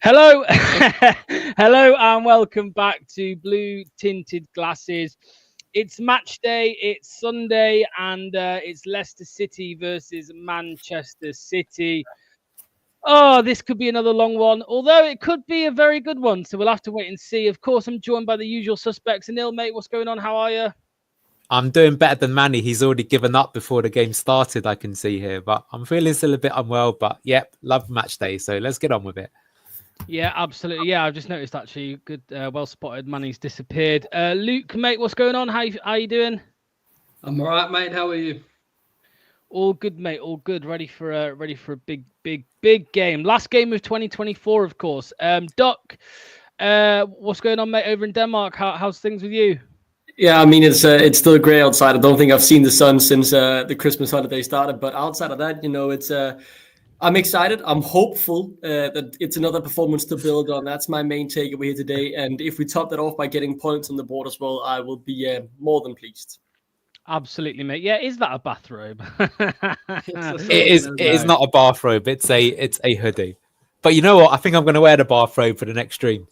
Hello, hello, and welcome back to Blue Tinted Glasses. It's match day, it's Sunday, and it's Leicester City versus Manchester City. Oh, this could be another long one, although it could be a very good one. So we'll have to wait and see. Of course, I'm joined by the usual suspects. Anil, mate, what's going on? How are you? I'm doing better than Manny. He's already given up before the game started, I can see here. But I'm feeling still a bit unwell. But yep, love match day. So let's get on with it. Yeah, absolutely. Yeah, I've just noticed actually. Good, well spotted. Manny's disappeared. Luke, mate, what's going on? How you doing? I'm all right, mate. How are you? All good, mate. All good. Ready for a big game. Last game of 2024, of course. Doc, what's going on, mate? Over in Denmark, how's things with you? Yeah, I mean it's still grey outside. I don't think I've seen the sun since the Christmas holiday started. But outside of that, it's I'm excited. I'm hopeful that it's another performance to build on. That's my main takeaway here today. And if we top that off by getting points on the board as well, I will be more than pleased. Absolutely, mate. Yeah, is that a bathrobe? It is not a bathrobe. It's a hoodie. But you know what? I think I'm going to wear the bathrobe for the next stream.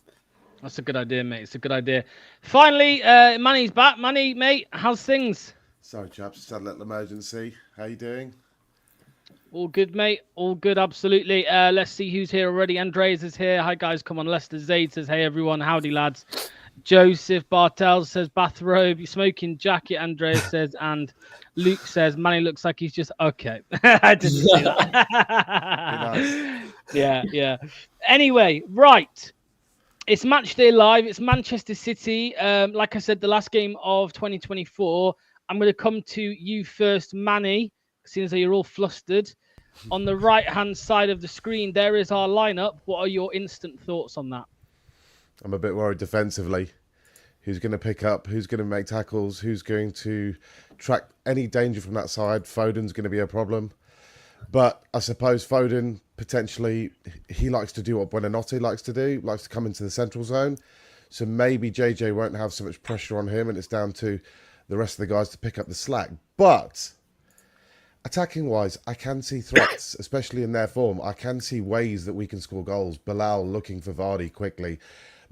That's a good idea, mate. It's a good idea. Finally, Manny's back. Manny, mate, how's things? Sorry, chaps, just had a little emergency. How you doing? All good, mate. All good, absolutely. Let's see who's here already. Andreas is here. Hi, guys. Come on. Lester Zaid says, hey, everyone. Howdy, lads. Joseph Bartels says, bathrobe. You're smoking jacket, Andreas says. And Luke says, Manny looks like he's just... Okay. I didn't see that. Nice. Yeah. Anyway, right. It's match day live. It's Manchester City. Like I said, the last game of 2024. I'm going to come to you first, Manny. Seeing as though you're all flustered. On the right-hand side of the screen, there is our lineup. What are your instant thoughts on that? I'm a bit worried defensively. Who's going to pick up? Who's going to make tackles? Who's going to track any danger from that side? Foden's going to be a problem. But I suppose Foden, potentially, he likes to do what Buonanotte likes to do, likes to come into the central zone. So maybe JJ won't have so much pressure on him and it's down to the rest of the guys to pick up the slack. But attacking-wise, I can see threats, especially in their form. I can see ways that we can score goals. Bilal looking for Vardy quickly.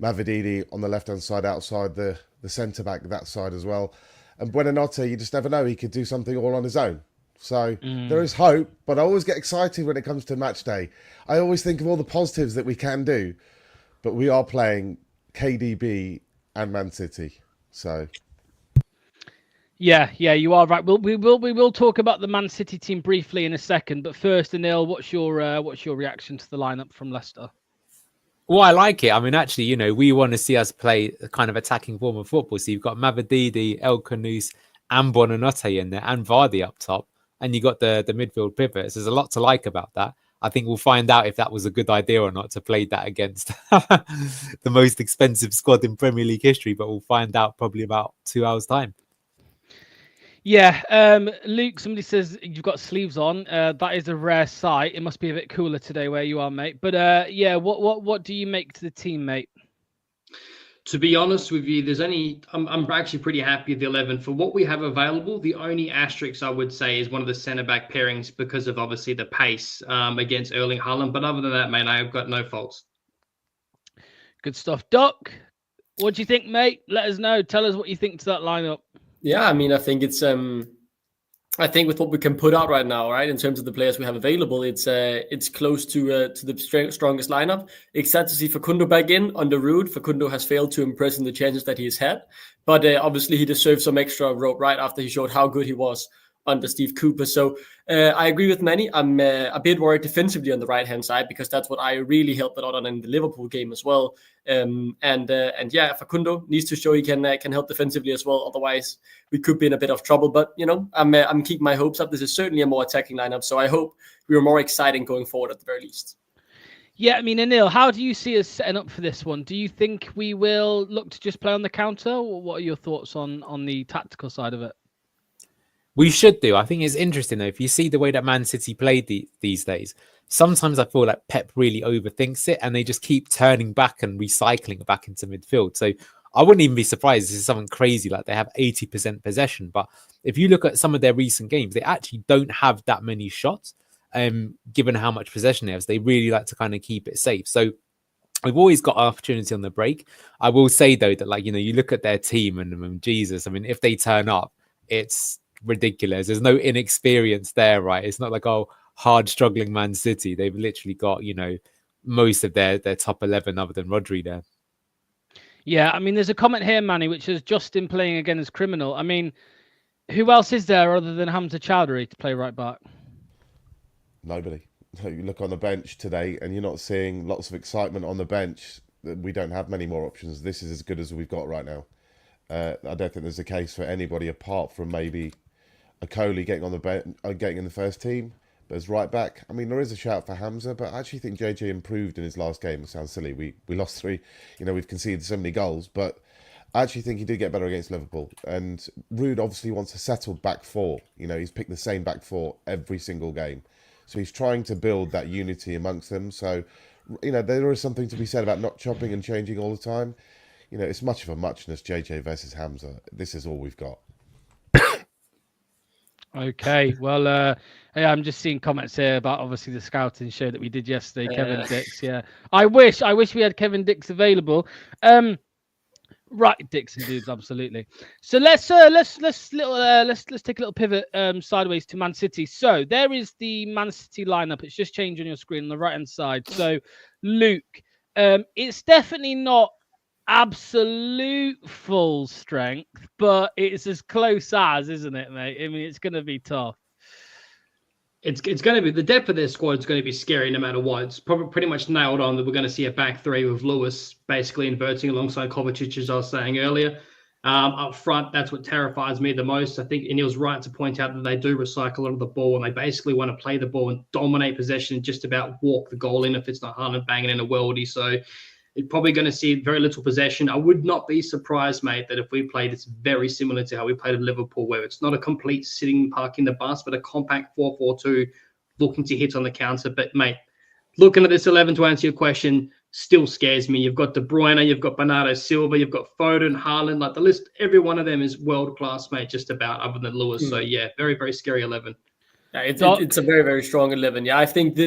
Mavididi on the left-hand side outside the centre-back that side as well. And Buonanotte, you just never know. He could do something all on his own. So there is hope, but I always get excited when it comes to match day. I always think of all the positives that we can do, but we are playing KDB and Man City. So... Yeah, you are right. We will talk about the Man City team briefly in a second, but first, Anil, what's your reaction to the lineup from Leicester? Well, I like it. I mean, actually, we want to see us play a kind of attacking form of football. So you've got Mavididi, El Khanous, and Buonanotte in there, and Vardy up top, and you got the midfield pivots. There's a lot to like about that. I think we'll find out if that was a good idea or not to play that against the most expensive squad in Premier League history, but we'll find out probably about 2 hours' time. Yeah, Luke, somebody says you've got sleeves on. That is a rare sight. It must be a bit cooler today where you are, mate. But yeah, what do you make to the team, mate? To be honest with you, I'm actually pretty happy with the 11 for what we have available. The only asterisk I would say is one of the centre back pairings because of obviously the pace against Erling Haaland. But other than that, mate, I've got no faults. Good stuff, Doc. What do you think, mate? Let us know. Tell us what you think to that lineup. Yeah, I mean, I think I think with what we can put out right now, right, in terms of the players we have available, it's close to the strongest lineup. Excited to see Facundo back in on the route. Facundo has failed to impress in the chances that he has had, but obviously he deserves some extra rope right after he showed how good he was under Steve Cooper. So I agree with many. I'm a bit worried defensively on the right-hand side because that's what I really helped a lot on in the Liverpool game as well. And yeah, Facundo needs to show he can help defensively as well. Otherwise, we could be in a bit of trouble. But I'm keeping my hopes up. This is certainly a more attacking lineup, so I hope we are more exciting going forward at the very least. Yeah, I mean, Anil, how do you see us setting up for this one? Do you think we will look to just play on the counter, or what are your thoughts on the tactical side of it? We should do. I think it's interesting, though. If you see the way that Man City played these days, sometimes I feel like Pep really overthinks it and they just keep turning back and recycling it back into midfield. So I wouldn't even be surprised this is something crazy like they have 80% possession. But if you look at some of their recent games, they actually don't have that many shots, given how much possession they have. So they really like to kind of keep it safe. So we've always got opportunity on the break. I will say though that, like, you know, you look at their team and Jesus, I mean, if they turn up, it's ridiculous. There's no inexperience there, right? It's not like, oh, hard struggling Man City. They've literally got, you know, most of their top 11 other than Rodri there. Yeah, I mean, there's a comment here, Manny, which is Justin playing again as criminal. I mean, who else is there other than Hamza Chowdhury to play right back? Nobody. You look on the bench today and you're not seeing lots of excitement on the bench. We don't have many more options. This is as good as we've got right now. I don't think there's a case for anybody apart from maybe a Coley getting on the bench, getting in the first team. But as right back, I mean, there is a shout for Hamza, but I actually think JJ improved in his last game. It sounds silly. We lost 3. You know, we've conceded so many goals, but I actually think he did get better against Liverpool. And Ruud obviously wants a settled back 4. You know, he's picked the same back 4 every single game. So he's trying to build that unity amongst them. So, you know, there is something to be said about not chopping and changing all the time. You know, it's much of a muchness, JJ versus Hamza. This is all we've got. Okay, well, yeah, I'm just seeing comments here about obviously the scouting show that we did yesterday. Kevin Dix, yeah. I wish we had Kevin Dix available. Right, Dix and dudes, absolutely. So let's take a little pivot sideways to Man City. So there is the Man City lineup. It's just changed on your screen on the right hand side. So Luke, it's definitely not absolute full strength, but it's as close as, isn't it, mate? I mean, it's going to be tough. It's going to be, the depth of their squad is going to be scary no matter what. It's probably pretty much nailed on that we're going to see a back 3 with Lewis basically inverting alongside Kovacic, as I was saying earlier. Up front, that's what terrifies me the most. I think Anil's right to point out that they do recycle a lot of the ball, and they basically want to play the ball and dominate possession and just about walk the goal in if it's not Haaland banging in a worldie. So you're probably going to see very little possession. I would not be surprised, mate, that if we played, it's very similar to how we played at Liverpool, where it's not a complete sitting parking the bus, but a compact 4-4-2 looking to hit on the counter. But, mate, looking at this 11 to answer your question still scares me. You've got De Bruyne, you've got Bernardo Silva, you've got Foden, Haaland. Like, the list, every one of them is world-class, mate, just about, other than Lewis. So, yeah, very, very scary 11. Yeah, it's a very, very strong 11. Yeah, I think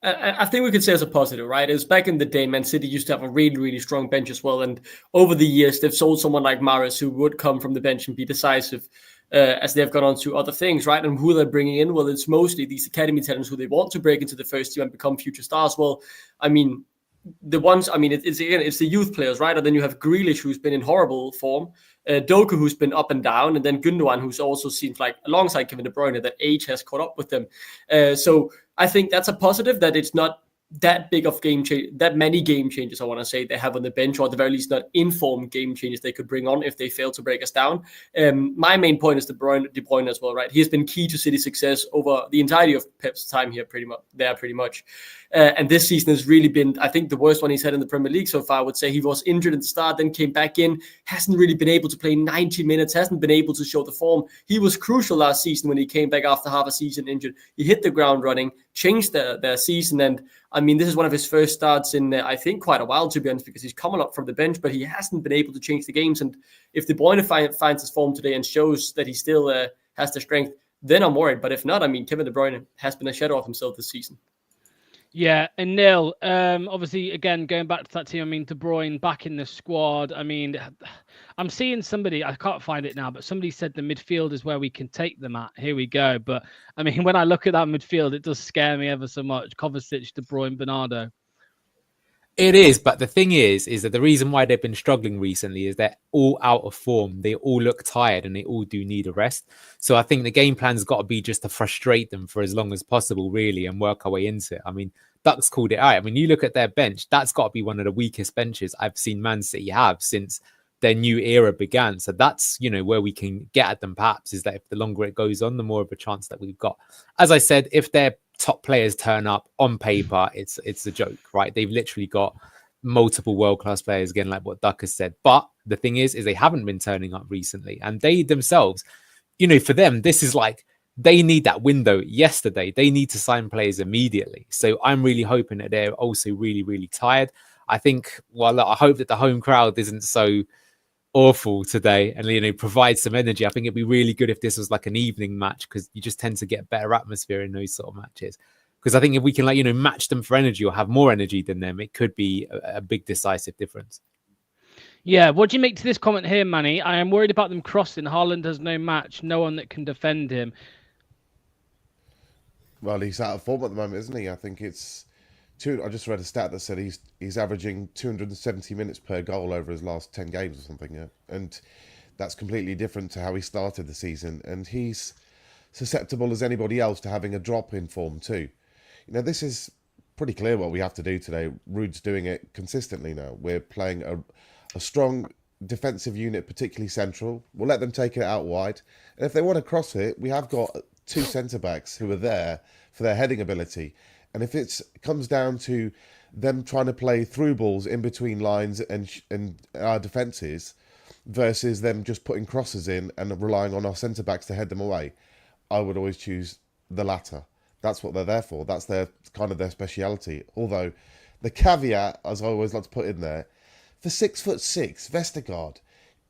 I think we could say as a positive, right? Is back in the day, Man City used to have a really, really strong bench as well. And over the years, they've sold someone like Mahrez who would come from the bench and be decisive as they've gone on to other things, right? And who they're bringing in, well, it's mostly these academy talents who they want to break into the first team and become future stars. Well, I mean, it's the youth players, right? And then you have Grealish, who's been in horrible form, Doku, who's been up and down, and then Gundogan, who's also seems like, alongside Kevin De Bruyne, that age has caught up with them. So I think that's a positive, that it's not that big of that many game changes, I want to say, they have on the bench, or at the very least not informed game changes they could bring on if they fail to break us down. My main point is De Bruyne as well, right? He has been key to City's success over the entirety of Pep's time here, pretty much. And this season has really been, I think, the worst one he's had in the Premier League so far. I would say he was injured at the start, then came back in, hasn't really been able to play 90 minutes, hasn't been able to show the form. He was crucial last season when he came back after half a season injured. He hit the ground running, changed their season, and I mean, this is one of his first starts in, I think, quite a while, to be honest, because he's coming up from the bench, but he hasn't been able to change the games. And if De Bruyne finds his form today and shows that he still has the strength, then I'm worried. But if not, I mean, Kevin De Bruyne has been a shadow of himself this season. Yeah, and Neil, obviously, again, going back to that team, I mean, De Bruyne back in the squad. I mean, I'm seeing somebody, I can't find it now, but somebody said the midfield is where we can take them at. Here we go. But, I mean, when I look at that midfield, it does scare me ever so much. Kovacic, De Bruyne, Bernardo. It is, but the thing is that the reason why they've been struggling recently is they're all out of form. They all look tired and they all do need a rest. So I think the game plan's got to be just to frustrate them for as long as possible, really, and work our way into it. I mean, Ducks called it out. I mean, you look at their bench, that's got to be one of the weakest benches I've seen Man City have since their new era began. So that's, you know, where we can get at them perhaps, is that if the longer it goes on, the more of a chance that we've got. As I said, if their top players turn up on paper, it's a joke, right? They've literally got multiple world-class players, again, like what Duck has said. But the thing is they haven't been turning up recently. And they themselves, you know, for them, this is like, they need that window yesterday. They need to sign players immediately. So I'm really hoping that they're also really, really tired. I think, well, I hope that the home crowd isn't so awful today and, you know, provide some energy. I think it'd be really good if this was like an evening match, because you just tend to get better atmosphere in those sort of matches. Because I think if we can, like, you know, match them for energy or have more energy than them, it could be a big decisive difference. Yeah, what do you make to this comment here, Manny? I am worried about them crossing. Haaland has no match, no one that can defend him. Well, he's out of form at the moment, isn't he? I think it's I just read a stat that said he's averaging 270 minutes per goal over his last 10 games or something, yeah? And that's completely different to how he started the season. And he's susceptible as anybody else to having a drop in form too. You know, this is pretty clear what we have to do today. Ruud's doing it consistently now. We're playing a strong defensive unit, particularly central. We'll let them take it out wide. And if they want to cross it, we have got 2 centre-backs who are there for their heading ability. And if it comes down to them trying to play through balls in between lines and our defences versus them just putting crosses in and relying on our centre-backs to head them away, I would always choose the latter. That's what they're there for. That's their kind of their speciality. Although the caveat, as I always like to put in there, for 6'6", Vestergaard,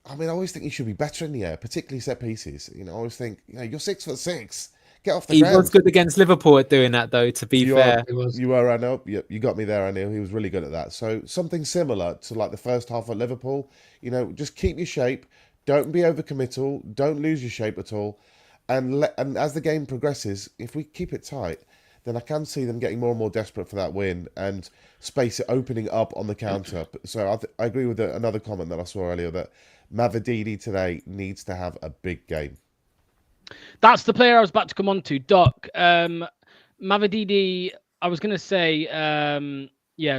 I mean, I always think he should be better in the air, particularly set pieces. You know, I always think, you know, you're 6'6". Get off the ground. He was good against Liverpool at doing that, though, to be fair. You were, Anil. You got me there, Anil. He was really good at that. So something similar to like the first half at Liverpool. You know, just keep your shape. Don't be overcommittal. Don't lose your shape at all. And as the game progresses, if we keep it tight, then I can see them getting more and more desperate for that win and space opening up on the counter. So I agree with another comment that I saw earlier that Mavididi today needs to have a big game. That's the player I was about to come on to, Doc. Mavididi, I was going to say,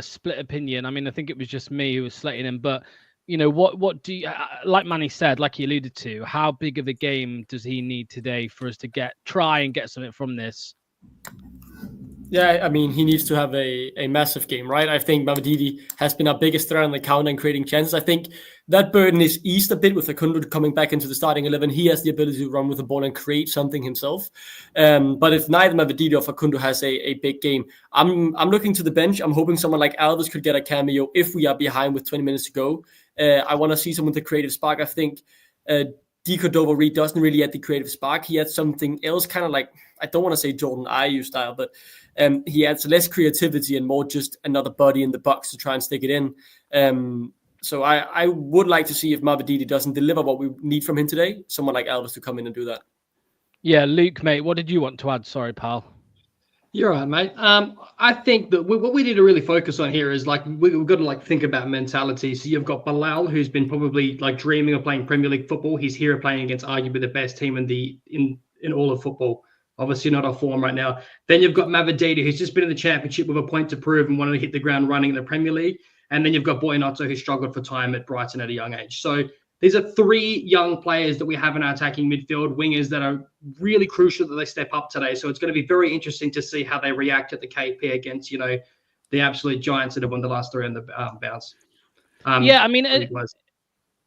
split opinion. I mean, I think it was just me who was slating him. But, you know, what do you, like Manny said, like he alluded to, how big of a game does he need today for us to try and get something from this? Yeah, I mean, he needs to have a massive game, right? I think Mavididi has been our biggest threat on the counter and creating chances. I think that burden is eased a bit with Facundo coming back into the starting 11. He has the ability to run with the ball and create something himself. But if neither Mavididi or Facundo has a big game, I'm looking to the bench. I'm hoping someone like Alves could get a cameo if we are behind with 20 minutes to go. I want to see someone with a creative spark. I think Di Cordova-Reid doesn't really have the creative spark. He had something else, kind of like, I don't want to say Jordan Ayew style, but he adds less creativity and more just another body in the box to try and stick it in. So I would like to see if Mavididi doesn't deliver what we need from him today, someone like Alves to come in and do that. Yeah, Luke, mate, what did you want to add? Sorry, pal. You're right, mate. I think that what we need to really focus on here is like we've got to like think about mentality. So you've got Bilal, who's been probably like dreaming of playing Premier League football. He's here playing against arguably the best team in all of football. Obviously not off form right now. Then you've got Mavididi, who's just been in the Championship with a point to prove and wanted to hit the ground running in the Premier League. And then you've got Boyanotto, who struggled for time at Brighton at a young age. So these are 3 young players that we have in our attacking midfield, wingers that are really crucial that they step up today. So it's going to be very interesting to see how they react at the KP against, you know, the absolute giants that have won the last 3 on the bounce. Yeah, I mean,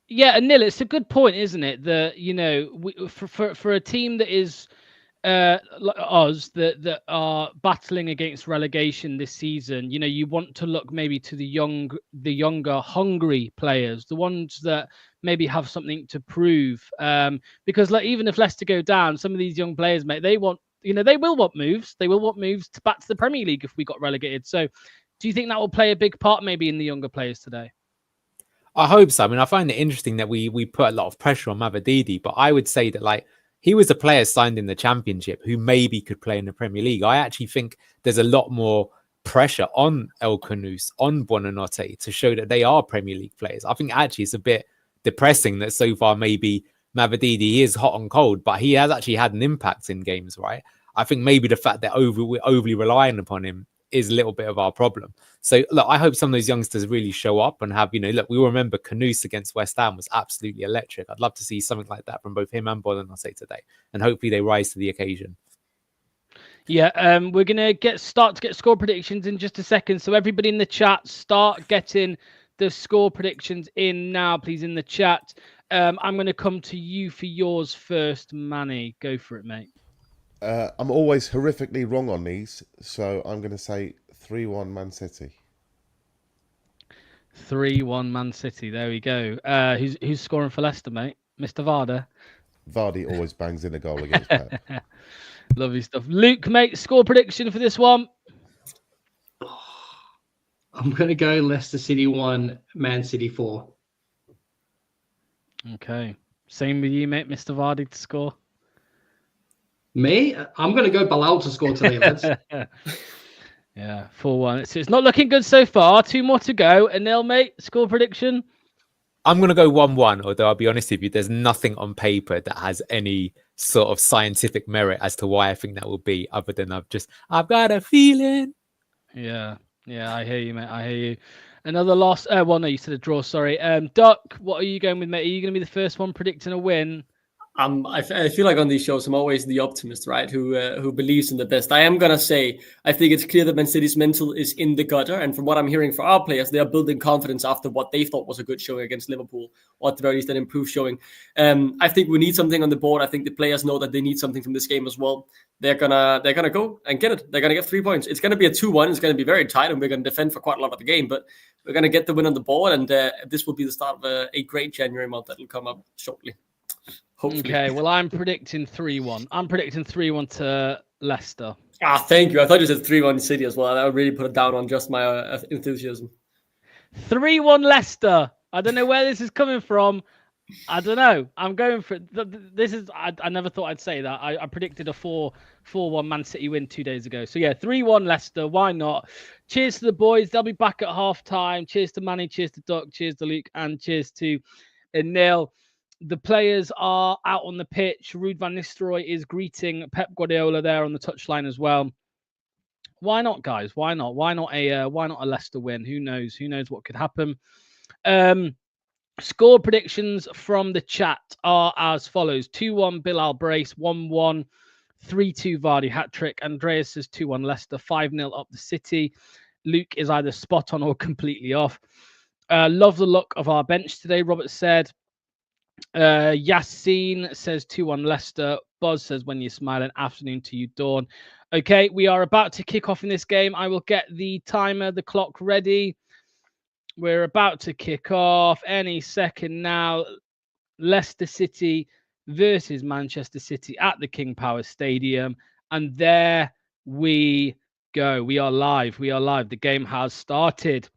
yeah, Anil, it's a good point, isn't it? That, you know, for a team that is like us that are battling against relegation this season, you know, you want to look maybe to the younger, hungry players, the ones that maybe have something to prove. Because like even if Leicester go down, some of these young players, mate, they will want moves. They will want moves back to the Premier League if we got relegated. So, do you think that will play a big part maybe in the younger players today? I hope so. I mean, I find it interesting that we put a lot of pressure on Mavididi, but I would say that like he was a player signed in the Championship who maybe could play in the Premier League. I actually think there's a lot more pressure on El Khanous, on Buonanotte to show that they are Premier League players. I think actually it's a bit depressing that so far maybe Mavididi is hot and cold, but he has actually had an impact in games, right? I think maybe the fact that we're overly relying upon him is a little bit of our problem. So look, I hope some of those youngsters really show up and have, you know, look, we remember Khanous against West Ham was absolutely electric. I'd love to see something like that from both him and Buonanotte today, and hopefully they rise to the occasion. Yeah, we're gonna start to get score predictions in just a second. So everybody in the chat, start getting the score predictions in now, please, in the chat. I'm going to come to you for yours first, Manny. Go for it, mate. I'm always horrifically wrong on these, so I'm going to say 3-1 Man City. 3-1 Man City. There we go. Who's scoring for Leicester, mate? Mr. Varda? Vardy always bangs in a goal against Pep. Lovely stuff. Luke, mate, score prediction for this one? I'm going to go Leicester City 1, Man City 4. Okay. Same with you, mate, Mr. Vardy to score. Me? I'm going to go Bilal to score today, lads. Yeah, 4-1. It's not looking good so far. 2 more to go. Anil, mate, score prediction? I'm going to go 1-1, although I'll be honest with you, there's nothing on paper that has any sort of scientific merit as to why I think that will be, other than I've got a feeling. Yeah, I hear you, mate. I hear you. Another loss. Well, no, you said a draw. Sorry. Duck, what are you going with, mate? Are you going to be the first one predicting a win? I feel like on these shows I'm always the optimist, right? Who believes in the best. I am gonna say I think it's clear that Man City's mental is in the gutter, and from what I'm hearing from our players, they are building confidence after what they thought was a good showing against Liverpool, or at the very least an improved showing. I think we need something on the board. I think the players know that they need something from this game as well. They're gonna go and get it. They're gonna get 3 points. It's gonna be a 2-1. It's gonna be very tight, and we're gonna defend for quite a lot of the game, but we're gonna get the win on the board, and this will be the start of a great January month that will come up shortly. Hopefully. Okay, well, I'm predicting 3-1. I'm predicting 3-1 to Leicester. Thank you. I thought you said 3-1 City as well. That would really put it down on just my enthusiasm. 3-1 Leicester. I don't know where this is coming from. I don't know. I'm going for this. I never thought I'd say that. I predicted a 4-1 Man City win 2 days ago. So yeah, 3-1 Leicester. Why not? Cheers to the boys. They'll be back at half time. Cheers to Manny. Cheers to Duck. Cheers to Luke. And cheers to Anil. The players are out on the pitch. Ruud van Nistelrooy is greeting Pep Guardiola there on the touchline as well. Why not, guys? Why not? Why not a Leicester win? Who knows? Who knows what could happen? Score predictions from the chat are as follows: 2-1 Bilal Brace, 1-1, 3-2 Vardy hat trick. Andreas says 2-1 Leicester, 5-0 up the City. Luke is either spot on or completely off. Love the look of our bench today, Robert said. Yassine says 2-1 Leicester. Buzz says when you're smiling, afternoon to you, Dawn. Okay, we are about to kick off in this game. I will get the timer, the clock ready. We're about to kick off any second now. Leicester City versus Manchester City at the King Power Stadium. And there we go. We are live. We are live. The game has started.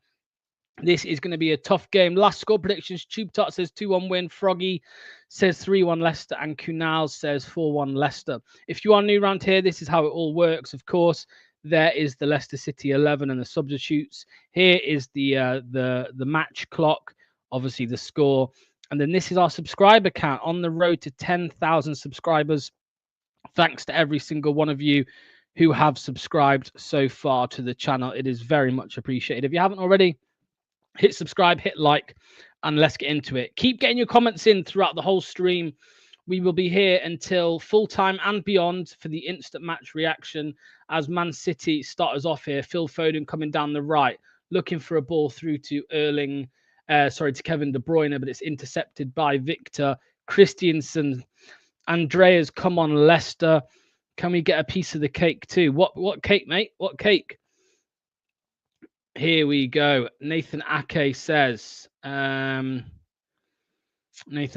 This is going to be a tough game. Last score predictions. Tube Tot says 2-1 win. Froggy says 3-1 Leicester. And Kunal says 4-1 Leicester. If you are new around here, this is how it all works. Of course, there is the Leicester City 11 and the substitutes. Here is the match clock. Obviously, the score. And then this is our subscriber count on the road to 10,000 subscribers. Thanks to every single one of you who have subscribed so far to the channel. It is very much appreciated. If you haven't already, hit subscribe, hit like, and let's get into it. Keep getting your comments in throughout the whole stream. We will be here until full time and beyond for the instant match reaction as Man City start us off here. Phil Foden coming down the right, looking for a ball through to to Kevin De Bruyne, but it's intercepted by Victor Christiansen. Andreas, come on, Leicester. Can we get a piece of the cake too? What cake, mate? What cake? Here we go. Nathan Ake says, Nathan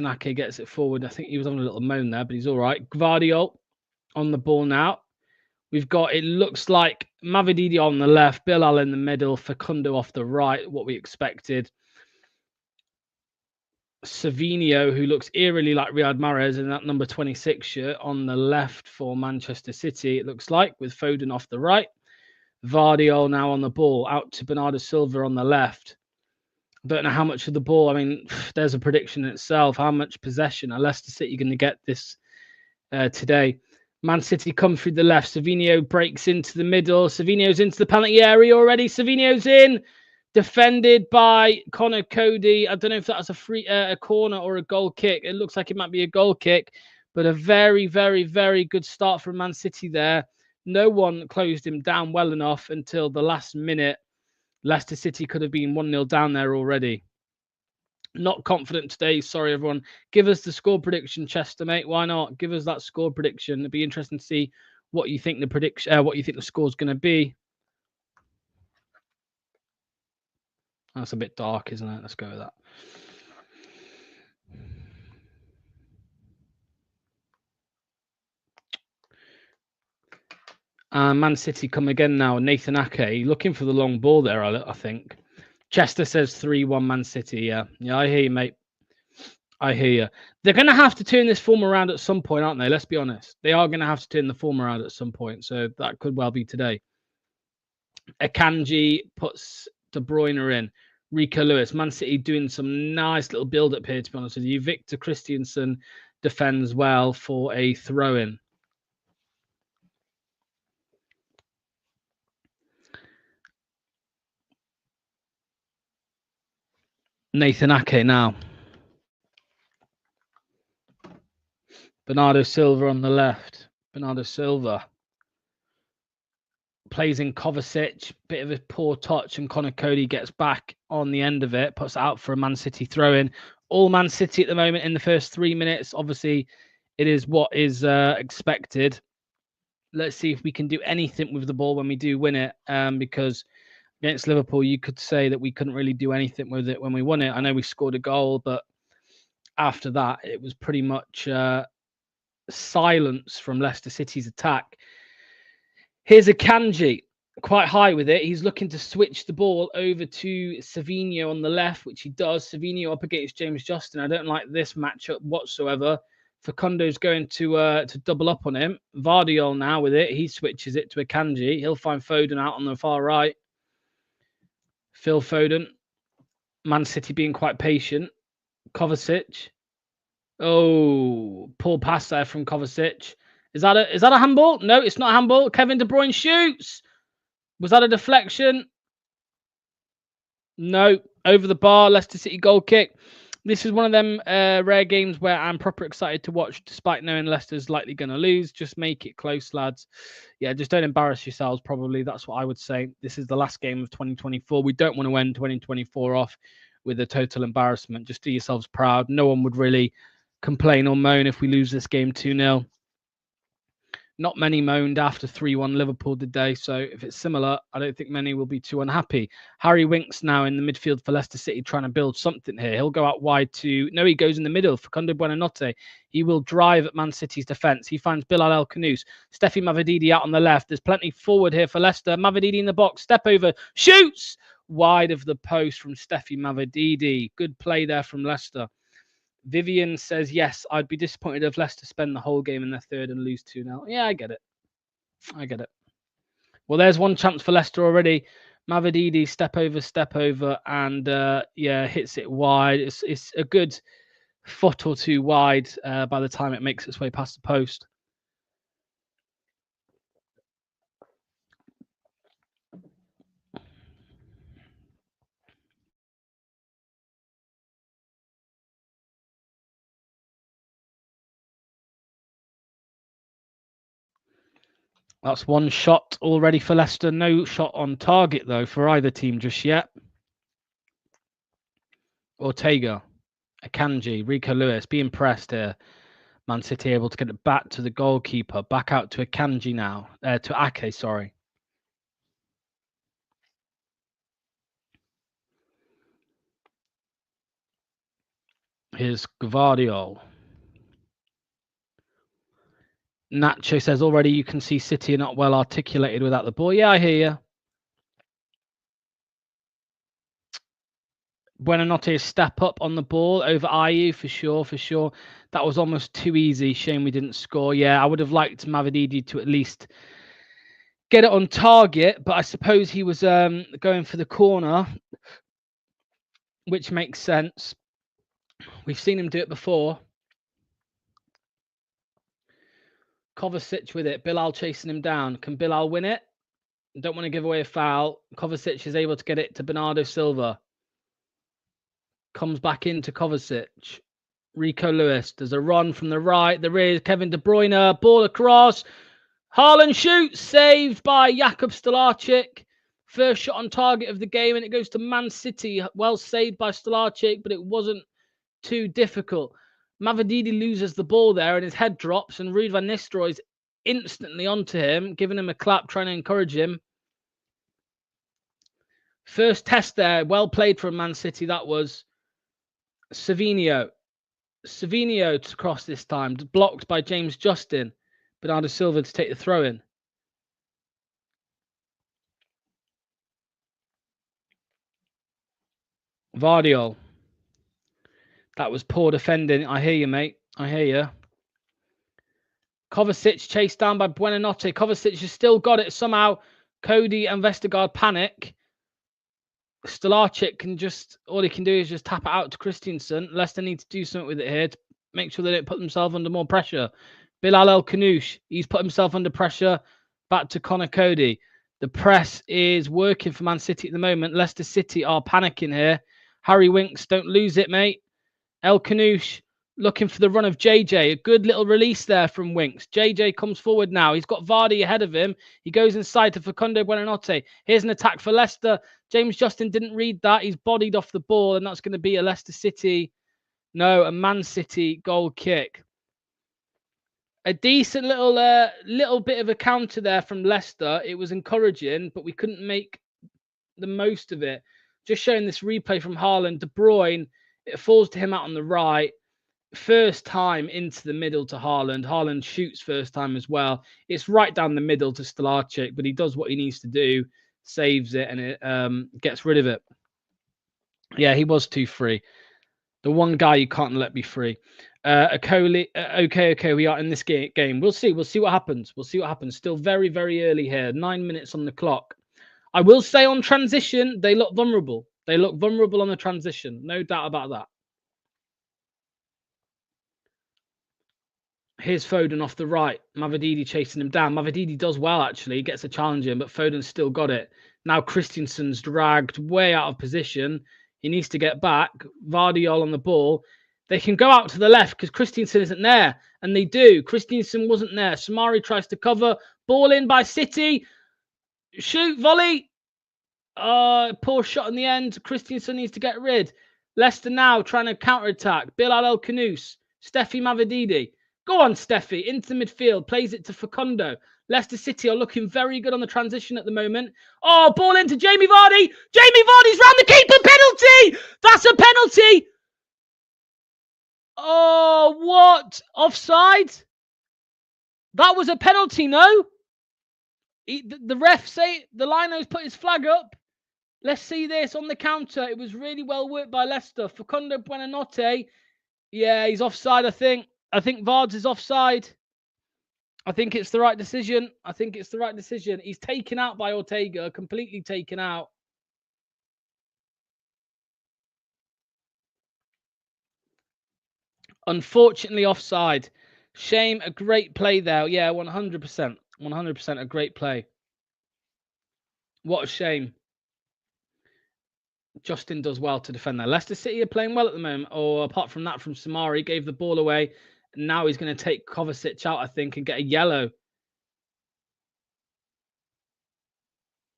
Ake gets it forward. I think he was on a little moan there, but he's all right. Gvardiol on the ball now. We've got, it looks like Mavididi on the left, Bilal in the middle, Facundo off the right, what we expected. Savinho, who looks eerily like Riyad Mahrez in that number 26 shirt, on the left for Manchester City, it looks like, with Foden off the right. Vardy now on the ball, out to Bernardo Silva on the left. Don't know how much of the ball. I mean, there's a prediction in itself. How much possession are Leicester City going to get this today? Man City come through the left. Savinho breaks into the middle. Savinho's into the penalty area already. Savinho's in. Defended by Connor Cody. I don't know if that was a corner or a goal kick. It looks like it might be a goal kick, but a very, very, very good start from Man City there. No one closed him down well enough until the last minute. Leicester City could have been 1-0 down there already. Not confident today. Sorry, everyone. Give us the score prediction, Chester, mate. Why not? Give us that score prediction. It'd be interesting to see what you think the score's going to be. That's a bit dark, isn't it? Let's go with that. Man City come again now. Nathan Ake looking for the long ball there, I think. Chester says 3-1 Man City. Yeah, I hear you, mate. I hear you. They're going to have to turn this form around at some point, aren't they? Let's be honest. They are going to have to turn the form around at some point. So that could well be today. Akanji puts De Bruyne in. Rico Lewis. Man City doing some nice little build-up here, to be honest with you. Victor Christiansen defends well for a throw-in. Nathan Ake now. Bernardo Silva on the left. Bernardo Silva plays in Kovacic. Bit of a poor touch, and Connor Cody gets back on the end of it. Puts it out for a Man City throw-in. All Man City at the moment in the first 3 minutes. Obviously, it is what is expected. Let's see if we can do anything with the ball when we do win it. Because against Liverpool, you could say that we couldn't really do anything with it when we won it. I know we scored a goal, but after that, it was pretty much silence from Leicester City's attack. Here's Akanji, quite high with it. He's looking to switch the ball over to Savinho on the left, which he does. Savinho up against James Justin. I don't like this matchup whatsoever. Facundo's going to double up on him. Vardiol now with it. He switches it to Akanji. He'll find Foden out on the far right. Phil Foden. Man City being quite patient. Kovacic. Oh, poor pass there from Kovacic. Is that a handball? No, it's not a handball. Kevin De Bruyne shoots. Was that a deflection? No, over the bar. Leicester City goal kick. This is one of them rare games where I'm proper excited to watch, despite knowing Leicester's likely going to lose. Just make it close, lads. Yeah, just don't embarrass yourselves, probably. That's what I would say. This is the last game of 2024. We don't want to end 2024 off with a total embarrassment. Just do yourselves proud. No one would really complain or moan if we lose this game 2-0. Not many moaned after 3-1 Liverpool did they? So if it's similar, I don't think many will be too unhappy. Harry Winks now in the midfield for Leicester City, trying to build something here. He'll go out wide to... No, he goes in the middle for Facundo Buonanotte. He will drive at Man City's defence. He finds Bilal El Khanous. Steffi Mavididi out on the left. There's plenty forward here for Leicester. Mavididi in the box. Step over. Shoots! Wide of the post from Steffi Mavididi. Good play there from Leicester. Vivian says, yes, I'd be disappointed if Leicester spend the whole game in their third and lose 2-0. Yeah, I get it. Well, there's one chance for Leicester already. Mavididi, step over, and hits it wide. It's a good foot or two wide by the time it makes its way past the post. That's one shot already for Leicester. No shot on target, though, for either team just yet. Ortega, Akanji, Rico Lewis, be impressed here. Man City able to get it back to the goalkeeper. Back out to Akanji now. To Ake, sorry. Here's Gvardiol. Nacho says already you can see City are not well articulated without the ball. Yeah, I hear you. Buonanotte step up on the ball over Ayew for sure. That was almost too easy. Shame we didn't score. Yeah, I would have liked Mavididi to at least get it on target, but I suppose he was going for the corner, which makes sense. We've seen him do it before. Kovacic with it. Bilal chasing him down. Can Bilal win it? Don't want to give away a foul. Kovacic is able to get it to Bernardo Silva. Comes back into Kovacic. Rico Lewis. There's a run from the right. There is Kevin De Bruyne. Ball across. Haaland shoots. Saved by Jakub Stolarczyk. First shot on target of the game, and it goes to Man City. Well saved by Stolarczyk, but it wasn't too difficult. Mavididi loses the ball there, and his head drops, and Ruud van Nistelrooy's instantly onto him, giving him a clap, trying to encourage him. First test there. Well played from Man City, that was. Savinho to cross this time, blocked by James Justin. Bernardo Silva to take the throw in. Vardiol. That was poor defending. I hear you, mate. I hear you. Kovacic chased down by Buonanotte. Kovacic has still got it somehow. Cody and Vestergaard panic. Stolarczyk can just, all he can do is just tap it out to Christensen. Leicester need to do something with it here to make sure they don't put themselves under more pressure. Bilal El Kanouche, he's put himself under pressure. Back to Connor Cody. The press is working for Man City at the moment. Leicester City are panicking here. Harry Winks, don't lose it, mate. El Kanouche looking for the run of JJ. A good little release there from Winks. JJ comes forward now. He's got Vardy ahead of him. He goes inside to Facundo Buonanotte. Here's an attack for Leicester. James Justin didn't read that. He's bodied off the ball, and that's going to be a Leicester City, no, a Man City goal kick. A decent little bit of a counter there from Leicester. It was encouraging, but we couldn't make the most of it. Just showing this replay from Haaland. De Bruyne, it falls to him out on the right. First time into the middle to Haaland. Haaland shoots first time as well. It's right down the middle to Stolarczyk, but he does what he needs to do, saves it, and it gets rid of it. Yeah, he was too free. The one guy you can't let be free. Okay, we are in this game. We'll see what happens. Still very, very early here. 9 minutes on the clock. I will say on transition, they look vulnerable. They look vulnerable on the transition. No doubt about that. Here's Foden off the right. Mavididi chasing him down. Mavididi does well, actually. He gets a challenge in, but Foden's still got it. Now Christensen's dragged way out of position. He needs to get back. Vardiol on the ball. They can go out to the left because Christensen isn't there. And they do. Christensen wasn't there. Samari tries to cover. Ball in by City. Shoot, volley. Poor shot in the end. Christensen needs to get rid. Leicester now trying to counter-attack. Bilal El Kanouche. Steffi Mavididi. Go on, Steffi. Into the midfield. Plays it to Facundo. Leicester City are looking very good on the transition at the moment. Oh, ball into Jamie Vardy. Jamie Vardy's round the keeper. Penalty. That's a penalty. Oh, what? Offside? That was a penalty, no? The ref say the lino's put his flag up. Let's see this on the counter. It was really well worked by Leicester. Facundo Buonanotte. Yeah, he's offside, I think. I think Vards is offside. I think it's the right decision. He's taken out by Ortega, completely taken out. Unfortunately, offside. Shame, a great play there. Yeah, 100%. 100% a great play. What a shame. Justin does well to defend there. Leicester City are playing well at the moment. Or apart from that, from Samari, gave the ball away. Now he's going to take Kovacic out, I think, and get a yellow.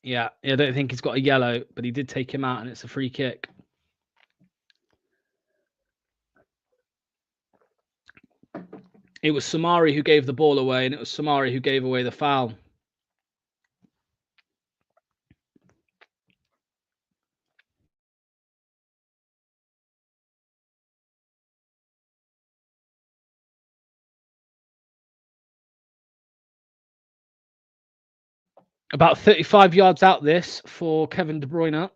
Yeah, I don't think he's got a yellow, but he did take him out, and it's a free kick. It was Samari who gave the ball away, and it was Samari who gave away the foul. About 35 yards out this for Kevin De Bruyne.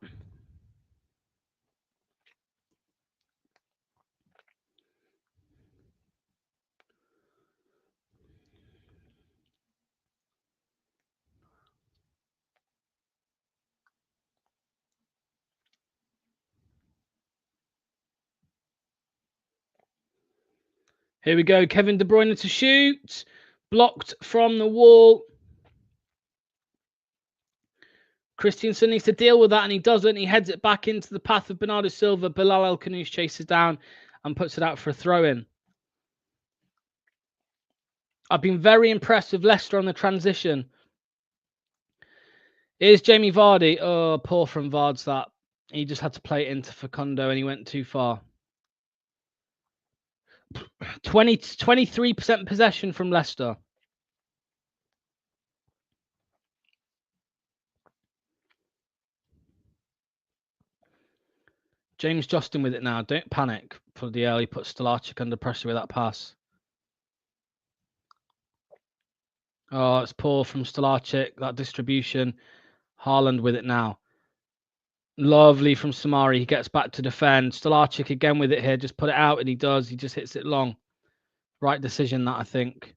Here we go. Kevin De Bruyne to shoot. Blocked from the wall. Christensen needs to deal with that, and he doesn't. He heads it back into the path of Bernardo Silva. Bilal El Kanouche chases down and puts it out for a throw-in. I've been very impressed with Leicester on the transition. Here's Jamie Vardy. Oh, poor from Vards that. He just had to play it into Facundo, and he went too far. 23% possession from Leicester. James Justin with it now. Don't panic. For the early, put Stolarczyk under pressure with that pass. Oh, it's poor from Stolarczyk. That distribution. Haaland with it now. Lovely from Samari. He gets back to defend. Stolarczyk again with it here. Just put it out, and he does. He just hits it long. Right decision, that, I think.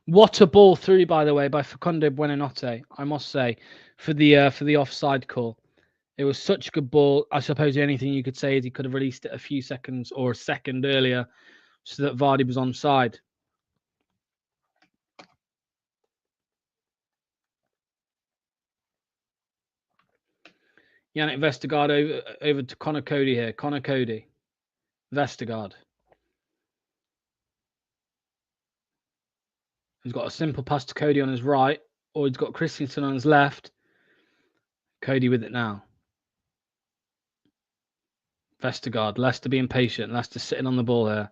What a ball through, by the way, by Facundo Buonanotte, I must say, for the offside call. It was such a good ball. I suppose the only thing you could say is he could have released it a few seconds or a second earlier so that Vardy was onside. Yannick Vestergaard over to Connor Cody here. Connor Cody. Vestergaard. He's got a simple pass to Cody on his right, or he's got Christensen on his left. Cody with it now. Vestergaard. Leicester being patient. Leicester sitting on the ball here.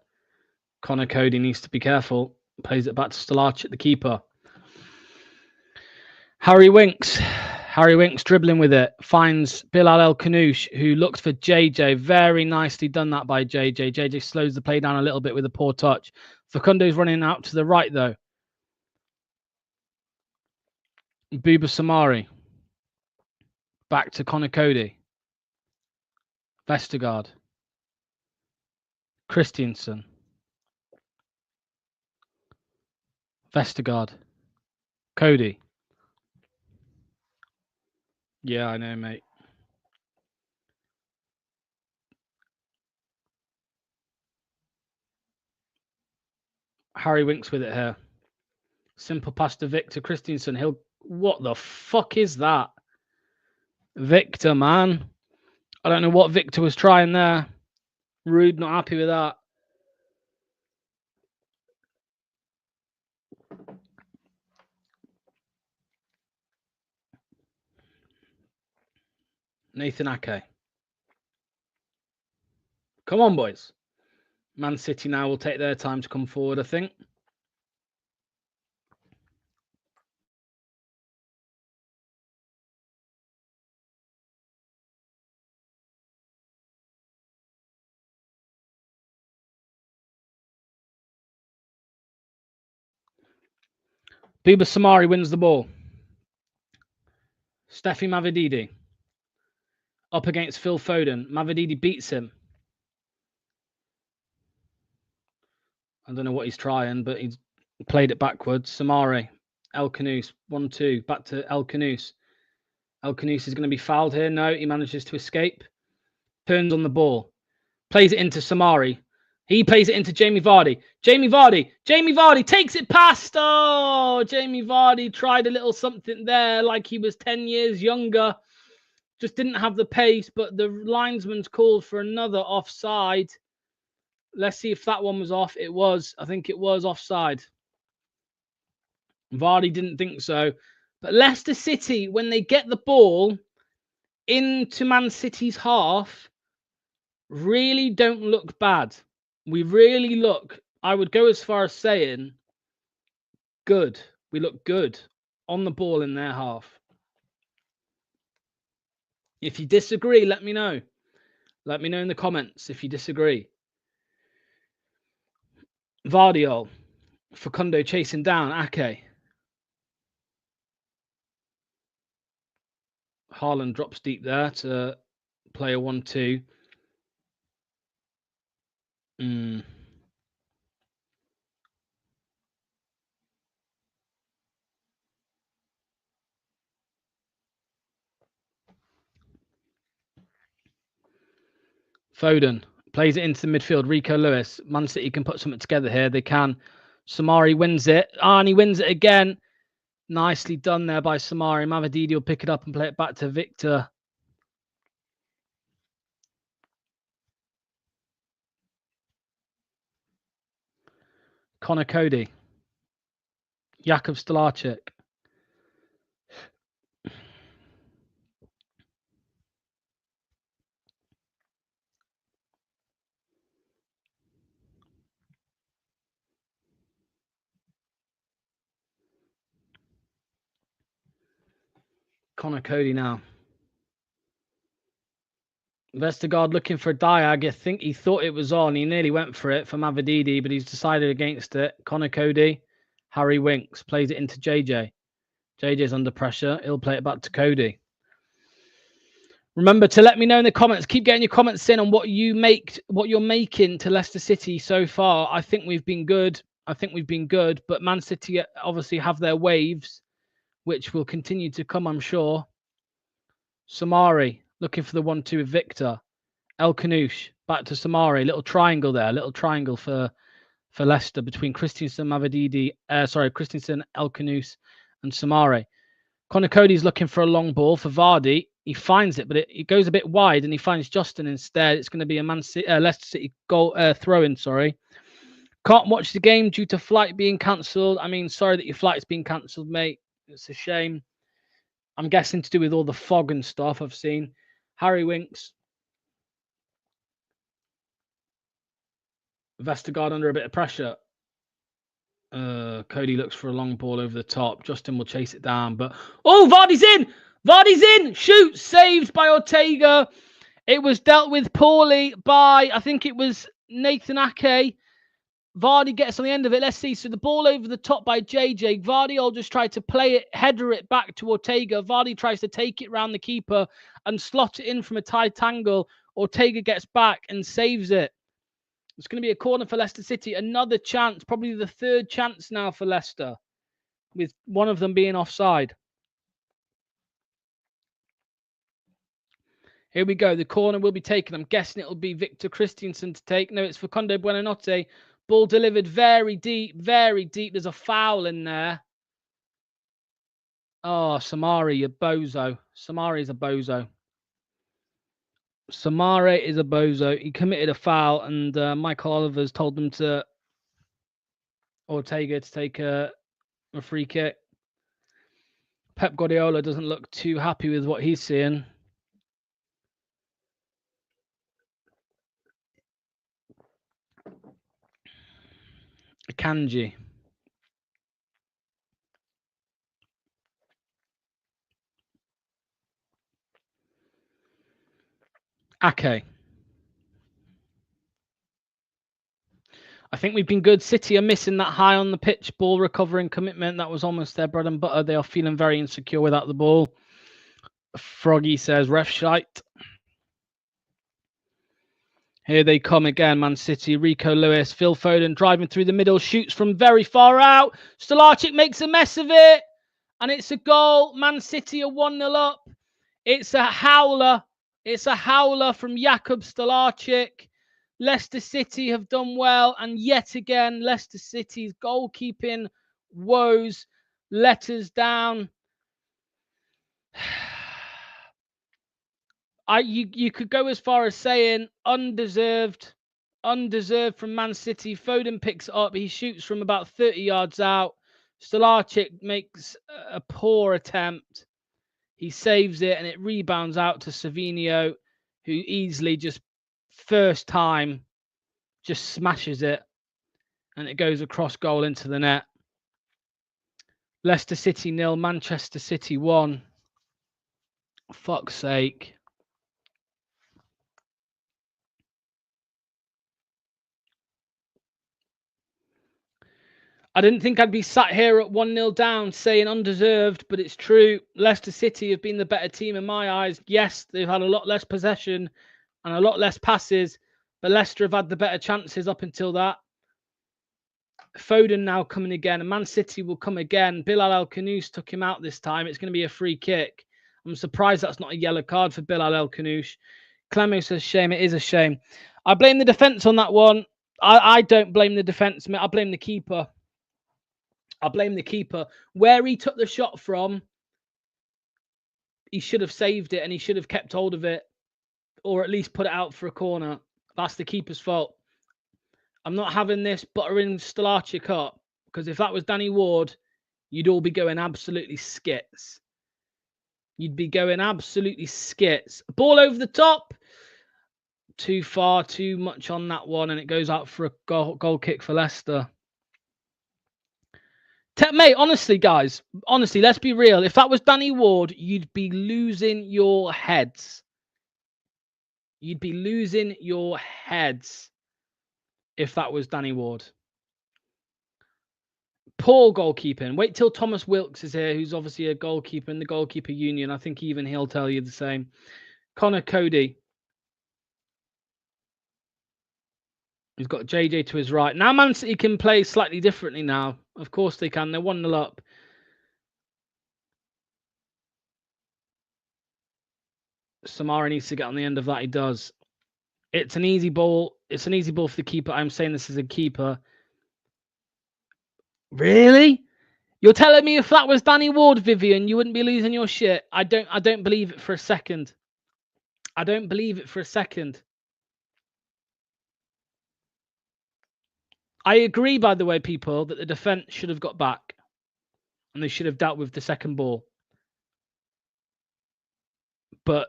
Connor Cody needs to be careful. Plays it back to Stolarczyk, the keeper. Harry Winks. Harry Winks dribbling with it. Finds Bilal El Kanoush, who looks for JJ. Very nicely done that by JJ. JJ slows the play down a little bit with a poor touch. Facundo's running out to the right, though. Buba Samari. Back to Connor Cody. Vestergaard. Christiansen. Vestergaard. Cody. Yeah, I know, mate. Harry Winks with it here. Simple pass to Victor Christiansen. What the fuck is that? Victor, man. I don't know what Victor was trying there. Rude, not happy with that. Nathan Ake. Come on, boys. Man City now will take their time to come forward, I think. Buba Samari wins the ball. Steffi Mavididi. Up against Phil Foden. Mavididi beats him. I don't know what he's trying, but he's played it backwards. Samari. El Kanoush. 1-2. Back to El Kanoush. El Kanoush is going to be fouled here. No, he manages to escape. Turns on the ball. Plays it into Samari. He plays it into Jamie Vardy. Jamie Vardy takes it past. Oh, Jamie Vardy tried a little something there like he was 10 years younger. Just didn't have the pace, but the linesman's called for another offside. Let's see if that one was off. It was. I think it was offside. Vardy didn't think so. But Leicester City, when they get the ball into Man City's half, really don't look bad. We really look, I would go as far as saying, good. We look good on the ball in their half. If you disagree, let me know. Let me know in the comments if you disagree. Vardiol. Facundo chasing down Ake. Haaland drops deep there to play a 1-2. Foden plays it into the midfield. Rico Lewis. Man City can put something together here. They can. Samari wins it. And he wins it again. Nicely done there by Samari. Mavididi will pick it up and play it back to Victor. Connor Cody. Jakub Stolarczyk. Connor Cody now. Vestergaard looking for a diag. I think he thought it was on. He nearly went for it for Mavididi, but he's decided against it. Connor Cody Harry Winks plays it into JJ. JJ's under pressure. He'll play it back to Cody. Remember to let me know in the comments. Keep getting your comments in on what you're making to Leicester City so far. I think we've been good. But Man City obviously have their waves, which will continue to come, I'm sure. Samari looking for the 1-2 with Victor. El Kanouche back to Samari. Little triangle there. Little triangle for Leicester between Christensen, Christensen, El Kanouche, and Samari. Connor Cody's looking for a long ball for Vardy. He finds it, but it goes a bit wide, and he finds Justin instead. It's going to be a Leicester City goal throw-in. Sorry, can't watch the game due to flight being cancelled. I mean, sorry that your flight's been cancelled, mate. It's a shame. I'm guessing to do with all the fog and stuff I've seen. Harry Winks. Vestergaard under a bit of pressure. Cody looks for a long ball over the top. Justin will chase it down, but Vardy's in! Vardy's in! Shoot! Saved by Ortega. It was dealt with poorly by, I think it was Nathan Ake. Vardy gets on the end of it. Let's see. So the ball over the top by JJ. Vardy will just try to play it, header it back to Ortega. Vardy tries to take it round the keeper and slot it in from a tight angle. Ortega gets back and saves it. It's going to be a corner for Leicester City. Another chance, probably the third chance now for Leicester, with one of them being offside. Here we go. The corner will be taken. I'm guessing it will be Victor Christensen to take. No, it's Facundo Buonanotte. Ball delivered very deep, very deep. There's a foul in there. Oh, Samari, you bozo. Samari's a bozo. Samare is a bozo. He committed a foul, and Michael Oliver's told them to Ortega to take a free kick. Pep Guardiola doesn't look too happy with what he's seeing. Kanji. Ake. I think we've been good. City are missing that high on the pitch ball recovering commitment. That was almost their bread and butter. They are feeling very insecure without the ball. Froggy says, ref shite. Here they come again, Man City. Rico Lewis, Phil Foden driving through the middle, shoots from very far out. Stolarczyk makes a mess of it, and it's a goal. Man City are 1-0 up. It's a howler. It's a howler from Jakub Stolarczyk. Leicester City have done well, and yet again, Leicester City's goalkeeping woes let us down. You could go as far as saying undeserved from Man City. Foden picks it up. He shoots from about 30 yards out. Stolarczyk makes a poor attempt. He saves it, and it rebounds out to Savinho, who easily just first time just smashes it, and it goes across goal into the net. Leicester City 0, Manchester City 1. Fuck's sake. I didn't think I'd be sat here at 1-0 down saying undeserved, but it's true. Leicester City have been the better team in my eyes. Yes, they've had a lot less possession and a lot less passes, but Leicester have had the better chances up until that. Foden now coming again, and Man City will come again. Bilal El Kanouche took him out this time. It's going to be a free kick. I'm surprised that's not a yellow card for Bilal El Kanouche. Clemo says, shame. It is a shame. I blame the defence on that one. I don't blame the defence. I blame the keeper. I blame the keeper. Where he took the shot from, he should have saved it, and he should have kept hold of it, or at least put it out for a corner. That's the keeper's fault. I'm not having this buttering Stolarczyk up, because if that was Danny Ward, you'd all be going absolutely skits. You'd be going absolutely skits. Ball over the top. Too far, too much on that one, and it goes out for a goal kick for Leicester. Mate, honestly, guys, let's be real. If that was Danny Ward, you'd be losing your heads. You'd be losing your heads if that was Danny Ward. Poor goalkeeping. Wait till Thomas Wilkes is here, who's obviously a goalkeeper in the goalkeeper union. I think even he'll tell you the same. Connor Cody. He's got JJ to his right. Now Man City can play slightly differently now. Of course they can. They're 1-0 up. Samara needs to get on the end of that. He does. It's an easy ball. It's an easy ball for the keeper. I'm saying this is a keeper. Really? You're telling me if that was Danny Ward, Vivian, you wouldn't be losing your shit? I don't believe it for a second. I don't believe it for a second. I agree, by the way, people, that the defense should have got back. And they should have dealt with the second ball. But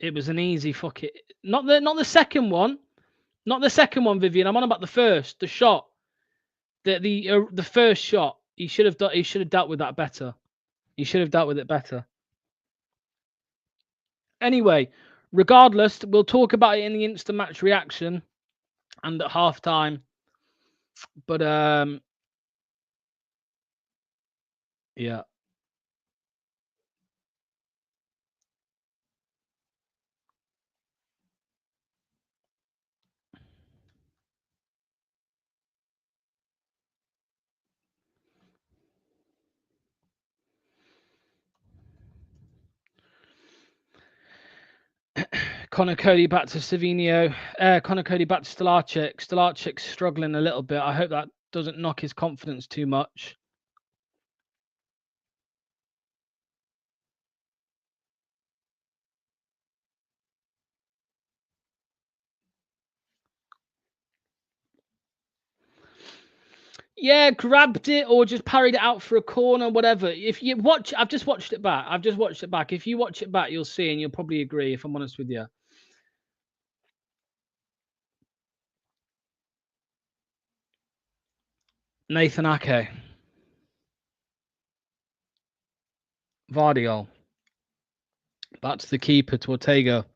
it was an easy fuck it. Not the second one. Not the second one, Vivian. I'm on about the first, the shot. The first shot. He should have dealt with that better. He should have dealt with it better. Anyway, regardless, we'll talk about it in the instant match reaction and at half time. But yeah. Connor Cody back to Savinio. Connor Cody back to Stolarczyk. Stolarczyk's struggling a little bit. I hope that doesn't knock his confidence too much. Yeah, grabbed it or just parried it out for a corner, whatever. If you watch, I've just watched it back. If you watch it back, you'll see and you'll probably agree, if I'm honest with you. Nathan Ake. Vardiol. Back to the keeper, to Ortega.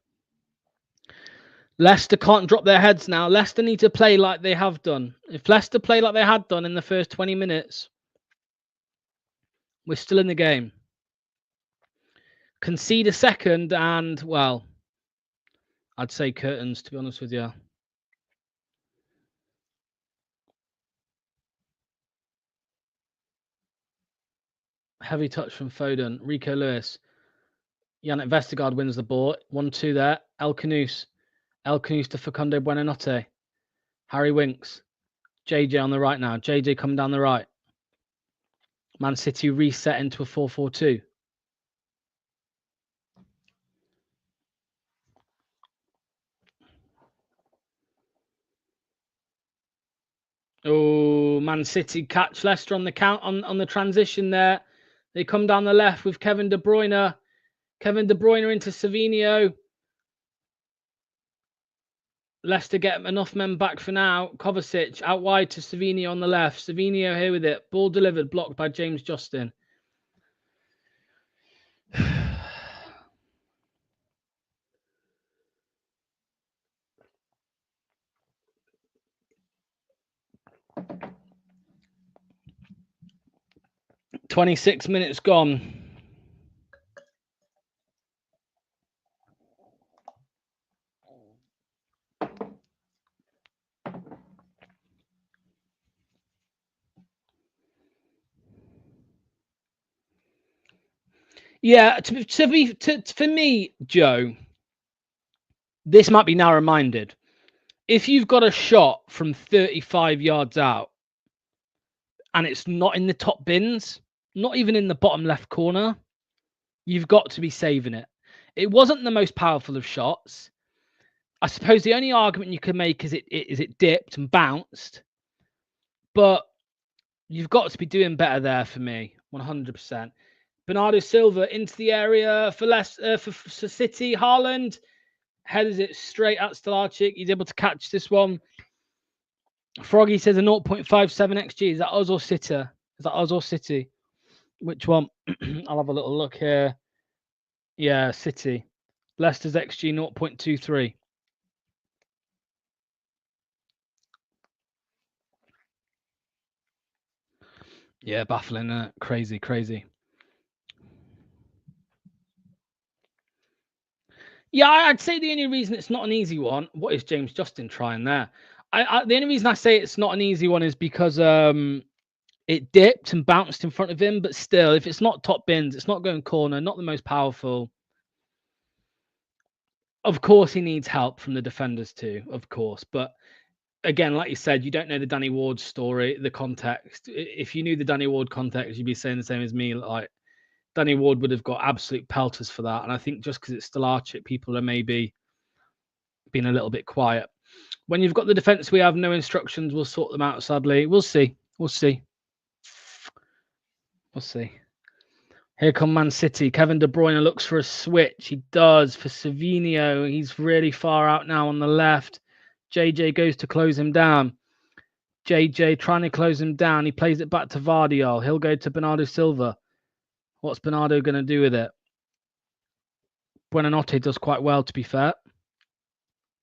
Leicester can't drop their heads now. Leicester need to play like they have done. If Leicester play like they had done in the first 20 minutes, we're still in the game. Concede a second and, well, I'd say curtains, to be honest with you. Heavy touch from Foden. Rico Lewis. Yannick Vestergaard wins the ball. 1-2 there. El Canouse. El Canouse to Facundo Buonanotte. Harry Winks. JJ on the right now. JJ coming down the right. Man City reset into a 4-4-2. Oh, Man City catch Leicester on the count on the transition there. They come down the left with Kevin De Bruyne. Kevin De Bruyne into Savinio. Leicester get enough men back for now. Kovacic out wide to Savinio on the left. Savinio here with it. Ball delivered, blocked by James Justin. "26 minutes gone." Yeah, for me, Joe, this might be narrow-minded. If you've got a shot from 35 yards out and it's not in the top bins, not even in the bottom left corner, you've got to be saving it. It wasn't the most powerful of shots. I suppose the only argument you can make is it dipped and bounced, but you've got to be doing better there for me, 100%. Bernardo Silva into the area for City. Haaland headers it straight at Stolarczyk. He's able to catch this one. Froggy says a 0.57 XG. Is that us or City? Is that us or City? Which one? I'll have a little look here. Yeah, City. Leicester's XG 0.23. Yeah, baffling. Crazy, crazy. Yeah, I'd say the only reason it's not an easy one. What is James Justin trying there? The only reason I say it's not an easy one is because it dipped and bounced in front of him. But still, if it's not top bins, it's not going corner, not the most powerful. Of course, he needs help from the defenders too, of course. But again, like you said, you don't know the Danny Ward story, the context. If you knew the Danny Ward context, you'd be saying the same as me. Like, Danny Ward would have got absolute pelters for that. And I think just because it's still Archit, people are maybe being a little bit quiet. When you've got the defence, we have no instructions. We'll sort them out, sadly. We'll see. We'll see. We'll see. Here come Man City. Kevin De Bruyne looks for a switch. He does for Savinho. He's really far out now on the left. JJ goes to close him down. JJ trying to close him down. He plays it back to Vardiol. He'll go to Bernardo Silva. What's Bernardo going to do with it? Buonanotte does quite well, to be fair.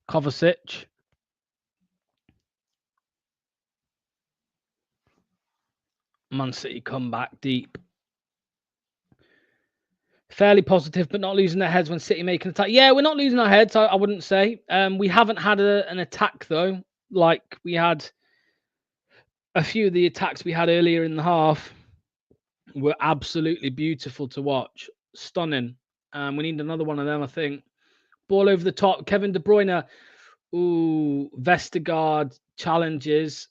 Kovacic. Man City come back deep. Fairly positive, but not losing their heads when City make an attack. Yeah, we're not losing our heads, I wouldn't say. We haven't had an attack, though, like we had a few of the attacks we had earlier in the half were absolutely beautiful to watch. Stunning. We need another one of them, I think. Ball over the top. Kevin De Bruyne. Ooh, Vestergaard challenges.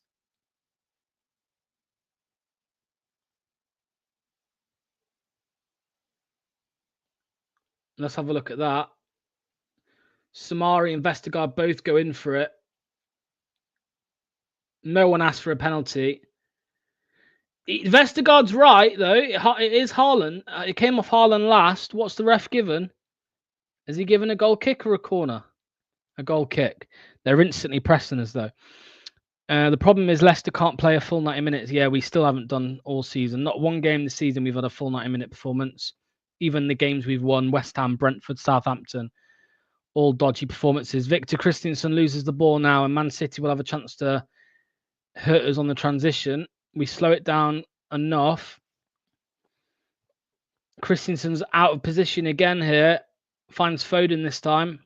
Let's have a look at that. Samari and Vestergaard both go in for it. No one asked for a penalty. Vestergaard's right, though. It is Haaland. It came off Haaland last. What's the ref given? Is he given a goal kick or a corner? A goal kick. They're instantly pressing us, though. The problem is Leicester can't play a full 90 minutes. Yeah, we still haven't done all season. Not one game this season we've had a full 90-minute performance. Even the games we've won, West Ham, Brentford, Southampton, all dodgy performances. Victor Christensen loses the ball now, and Man City will have a chance to hurt us on the transition. We slow it down enough. Christensen's out of position again here. Finds Foden this time.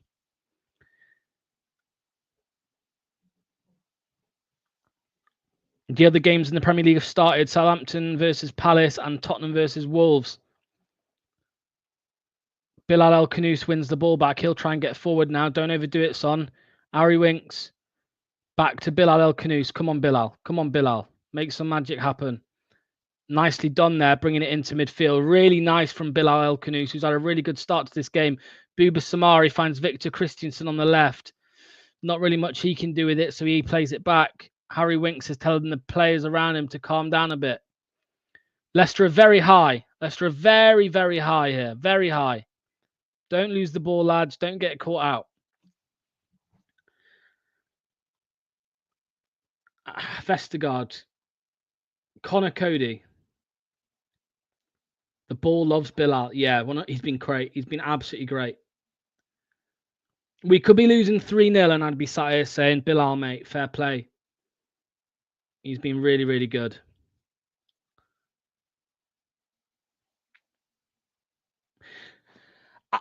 The other games in the Premier League have started. Southampton versus Palace and Tottenham versus Wolves. Bilal El Khanous wins the ball back. He'll try and get forward now. Don't overdo it, son. Harry Winks. Back to Bilal El Khanous. Come on, Bilal. Come on, Bilal. Make some magic happen. Nicely done there, bringing it into midfield. Really nice from Bilal El Khanous, who's had a really good start to this game. Bouba Samari finds Victor Christensen on the left. Not really much he can do with it, so he plays it back. Harry Winks is telling the players around him to calm down a bit. Leicester are very high. Leicester are very, very high here. Very high. Don't lose the ball, lads. Don't get caught out. Vestergaard. Connor Cody. The ball loves Bilal. Yeah, he's been great. He's been absolutely great. We could be losing 3-0 and I'd be sat here saying, Bilal, mate, fair play. He's been really, really good.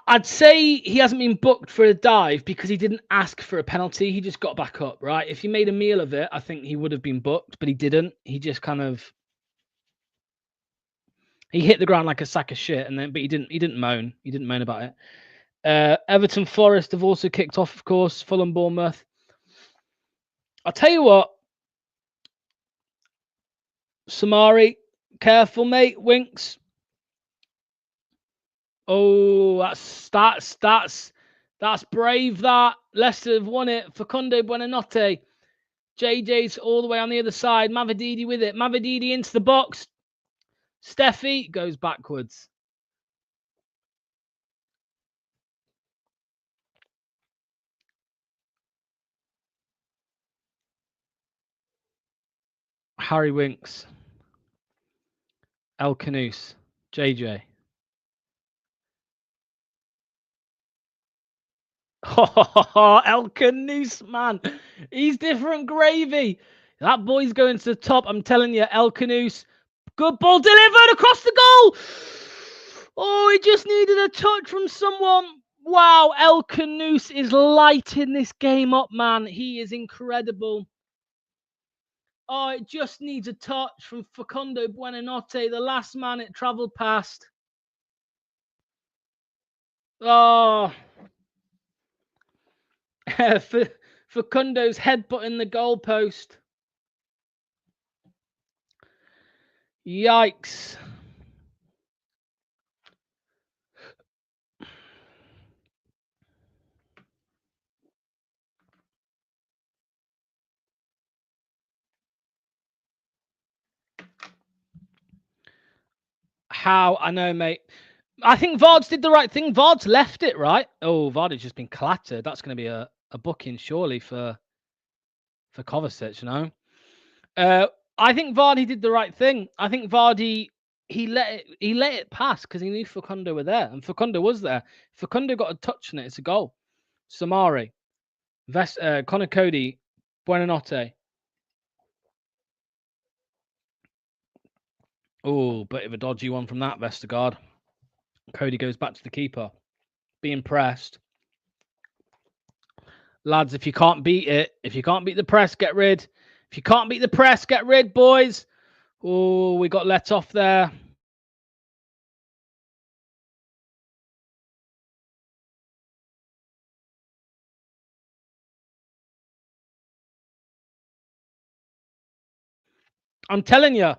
I'd say he hasn't been booked for a dive because he didn't ask for a penalty. He just got back up, right? If he made a meal of it, I think he would have been booked, but he didn't. He just kind of... He hit the ground like a sack of shit, but he didn't moan. He didn't moan about it. Everton Forest have also kicked off, of course. Fulham Bournemouth. I'll tell you what. Samari, careful, mate. Winks. Oh, that's brave. That Leicester have won it. Facundo Buonanotte. JJ's all the way on the other side. Mavididi with it. Mavididi into the box. Steffi goes backwards. Harry Winks. El Khanous. JJ. Oh, El Khanous, man. He's different gravy. That boy's going to the top. I'm telling you, El Khanous, Good ball delivered across the goal. Oh, he just needed a touch from someone. Wow, El Canoose is lighting this game up, man. He is incredible. Oh, it just needs a touch from Facundo Buonanotte, the last man it travelled past. Oh, Facundo's headbutting the goalpost. Yikes. How? I know, mate. I think Vards did the right thing. Vards left it, right? Oh, Vardy's just been clattered. That's going to be a booking, surely, for Kovacic, you know? I think Vardy did the right thing. I think Vardy, he let it pass because he knew Facundo were there. And Facundo was there. Facundo got a touch on it. It's a goal. Samari. Connor Cody. Buonanotte. Oh, bit of a dodgy one from that, Vestergaard. Cody goes back to the keeper. Being pressed. Lads, if you can't beat it, if you can't beat the press, get rid. If you can't beat the press, get rid, boys. Oh, we got let off there. I'm telling you,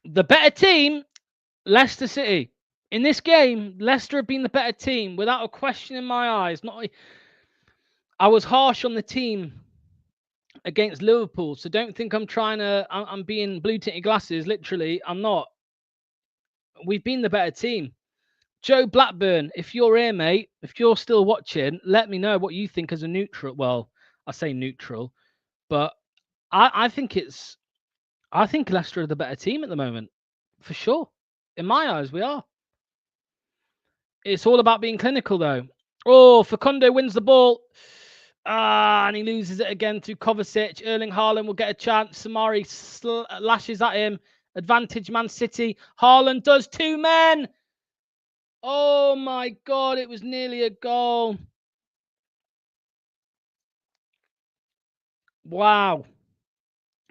the better team, Leicester City. In this game, Leicester have been the better team without a question in my eyes. I was harsh on the team against Liverpool, so don't think I'm I'm being blue tinted glasses. Literally, I'm not. We've been the better team. Joe Blackburn, if you're here, mate, if you're still watching, let me know what you think as a neutral. Well, I say neutral, but I think Leicester are the better team at the moment, for sure. In my eyes, we are. It's all about being clinical, though. Oh, Facundo wins the ball. And he loses it again to Kovacic. Erling Haaland will get a chance. Samari lashes at him. Advantage Man City. Haaland does 2 men. Oh, my God. It was nearly a goal. Wow.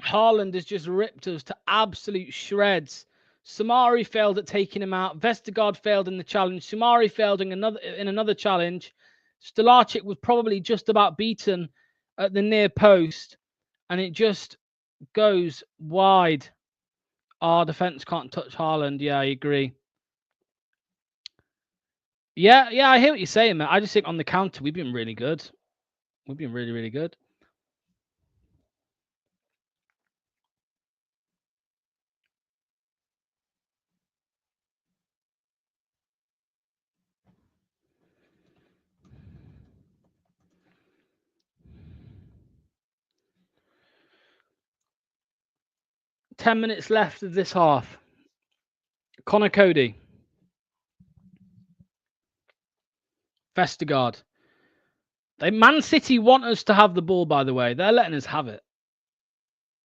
Haaland has just ripped us to absolute shreds. Samari failed at taking him out. Vestergaard failed in the challenge. Samari failed in another challenge. Stolacic was probably just about beaten at the near post. And it just goes wide. Our defence can't touch Haaland. Yeah, I agree. Yeah, I hear what you're saying, man. I just think on the counter, we've been really good. We've been really, really good. Ten minutes left of this half. Connor Cody. Vestergaard. Man City want us to have the ball, by the way. They're letting us have it.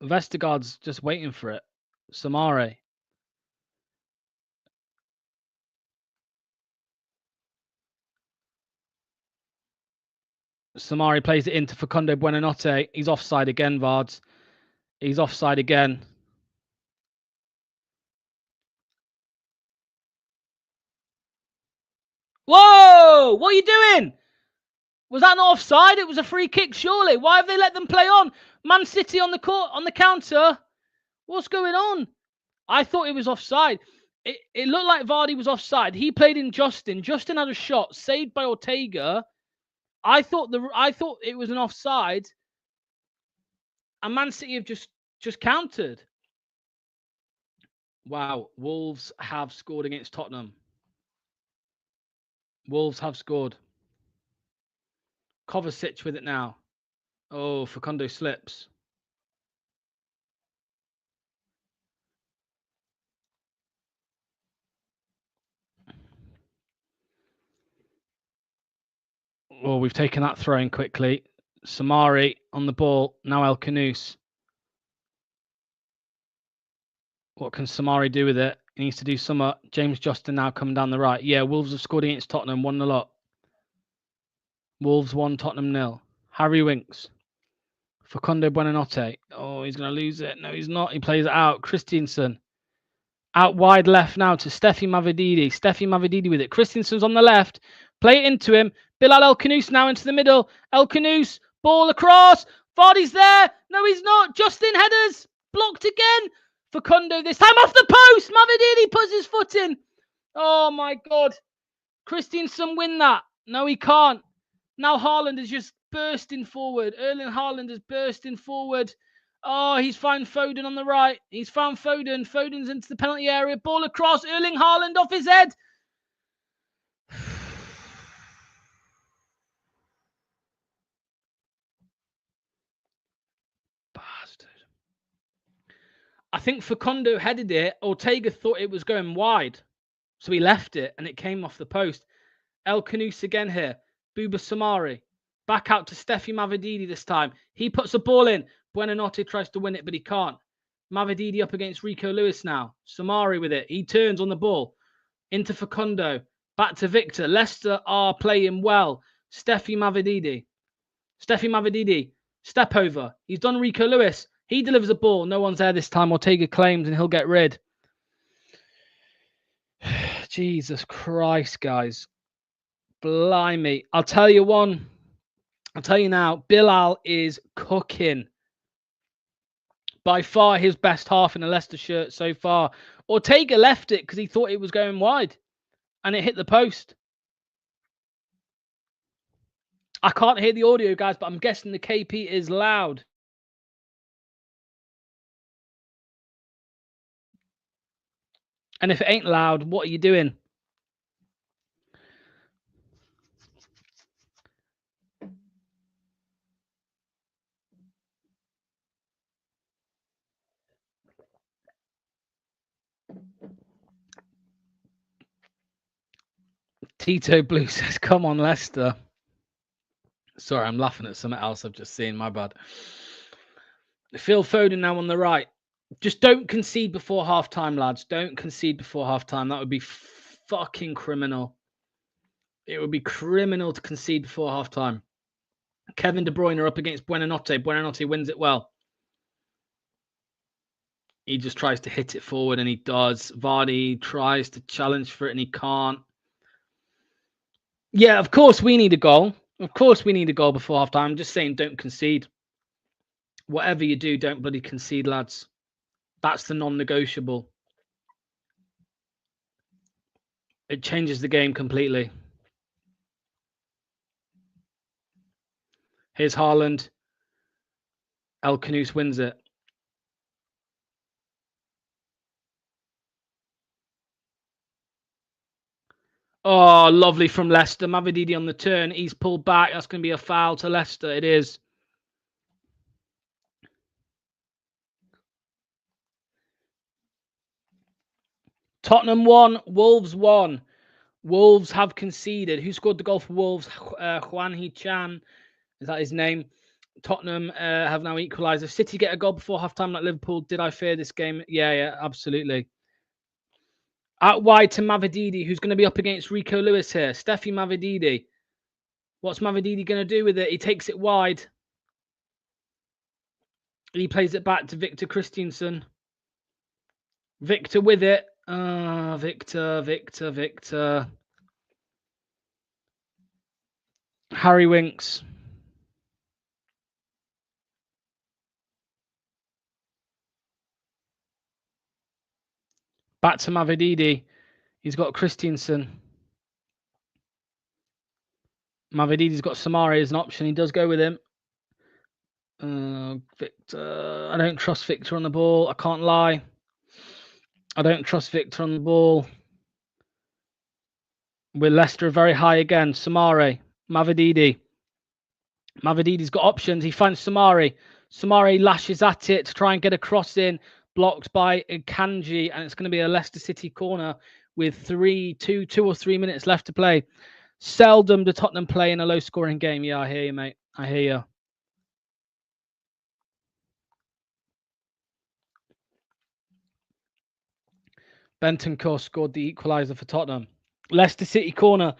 Vestergaard's just waiting for it. Samare. Samari plays it into Facundo Buonanotte. He's offside again, Vards. He's offside again. Whoa! What are you doing? Was that not offside? It was a free kick, surely. Why have they let them play on? Man City on the court, on the counter. What's going on? I thought it was offside. It looked like Vardy was offside. He played in Justin. Justin had a shot saved by Ortega. I thought it was an offside. And Man City have just countered. Wow, Wolves have scored against Tottenham. Wolves have scored. Kovacic with it now. Oh, Facundo slips. Oh, we've taken that throw in quickly. Samari on the ball. Now El Canoose. What can Samari do with it? He needs to do some. James Justin now coming down the right. Yeah, Wolves have scored against Tottenham 1-0 up. Wolves 1, Tottenham 0. Harry Winks. Facundo Buonanotte. Oh, he's going to lose it. No, he's not. He plays it out. Christensen. Out wide left now to Steffi Mavididi. Steffi Mavididi with it. Christensen's on the left. Play it into him. Bilal El Khanous now into the middle. El Khanous. Ball across. Vardy's there. No, he's not. Justin headers. Blocked again. Facundo this time off the post. Mavididi puts his foot in. Oh, my God. Christensen win that. No, he can't. Now Haaland is just bursting forward. Erling Haaland is bursting forward. Oh, he's found Foden on the right. He's found Foden. Foden's into the penalty area. Ball across. Erling Haaland off his head. Bastard. I think Facundo headed it. Ortega thought it was going wide. So he left it and it came off the post. El Khanous again here. Buba Samari. Back out to Steffi Mavididi this time. He puts the ball in. Buonanotte tries to win it, but he can't. Mavididi up against Rico Lewis now. Samari with it. He turns on the ball. Into Facundo. Back to Victor. Leicester are playing well. Steffi Mavididi. Steffi Mavididi. Step over. He's done Rico Lewis. He delivers a ball. No one's there this time. Ortega claims and he'll get rid. Jesus Christ, guys. Blimey. I'll tell you one. I'll tell you now. Bilal is cooking. By far his best half in a Leicester shirt so far. Ortega left it because he thought it was going wide. And it hit the post. I can't hear the audio, guys, but I'm guessing the KP is loud. And if it ain't loud, what are you doing? Tito Blue says, come on, Leicester. Sorry, I'm laughing at something else I've just seen. My bad. Phil Foden now on the right. Just don't concede before half-time, lads. Don't concede before half-time. That would be fucking criminal. It would be criminal to concede before half-time. Kevin De Bruyne up against Buonanotte. Buonanotte wins it well. He just tries to hit it forward, and he does. Vardy tries to challenge for it, and he can't. Yeah, of course we need a goal. Of course we need a goal before half-time. I'm just saying don't concede. Whatever you do, don't bloody concede, lads. That's the non-negotiable. It changes the game completely. Here's Haaland. El Khanous wins it. Oh, lovely from Leicester. Mavididi on the turn. He's pulled back. That's going to be a foul to Leicester. It is. Tottenham 1, Wolves 1. Wolves have conceded. Who scored the goal for Wolves? Juan He-Chan. Is that his name? Tottenham have now equalised. If City get a goal before half-time like Liverpool, did I fear this game? Yeah, absolutely. Out wide to Mavididi, who's going to be up against Rico Lewis here. Steffi Mavididi. What's Mavididi going to do with it? He takes it wide. He plays it back to Victor Christensen. Victor with it. Victor. Harry Winks. Back to Mavididi. He's got Christensen. Mavididi's got Samari as an option. He does go with him. Victor. I don't trust Victor on the ball. I can't lie. I don't trust Victor on the ball. With Leicester very high again. Samari. Mavididi. Mavididi's got options. He finds Samari. Samari lashes at it to try and get a cross in. Blocked by Kanji, and it's going to be a Leicester City corner with 2 or 3 minutes left to play. Seldom do Tottenham play in a low-scoring game. Yeah, I hear you, mate. I hear you. Bentancur scored the equaliser for Tottenham. Leicester City corner.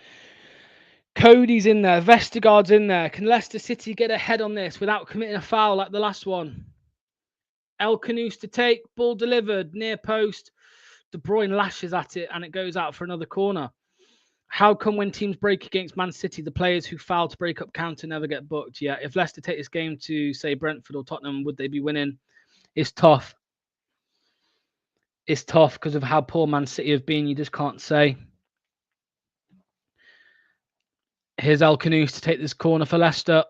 Cody's in there. Vestergaard's in there. Can Leicester City get ahead on this without committing a foul like the last one? El Khanous to take. Ball delivered. Near post. De Bruyne lashes at it and it goes out for another corner. How come when teams break against Man City, the players who foul to break up counter never get booked? Yeah, if Leicester take this game to, say, Brentford or Tottenham, would they be winning? It's tough. It's tough because of how poor Man City have been. You just can't say. Here's El Khanous to take this corner for Leicester.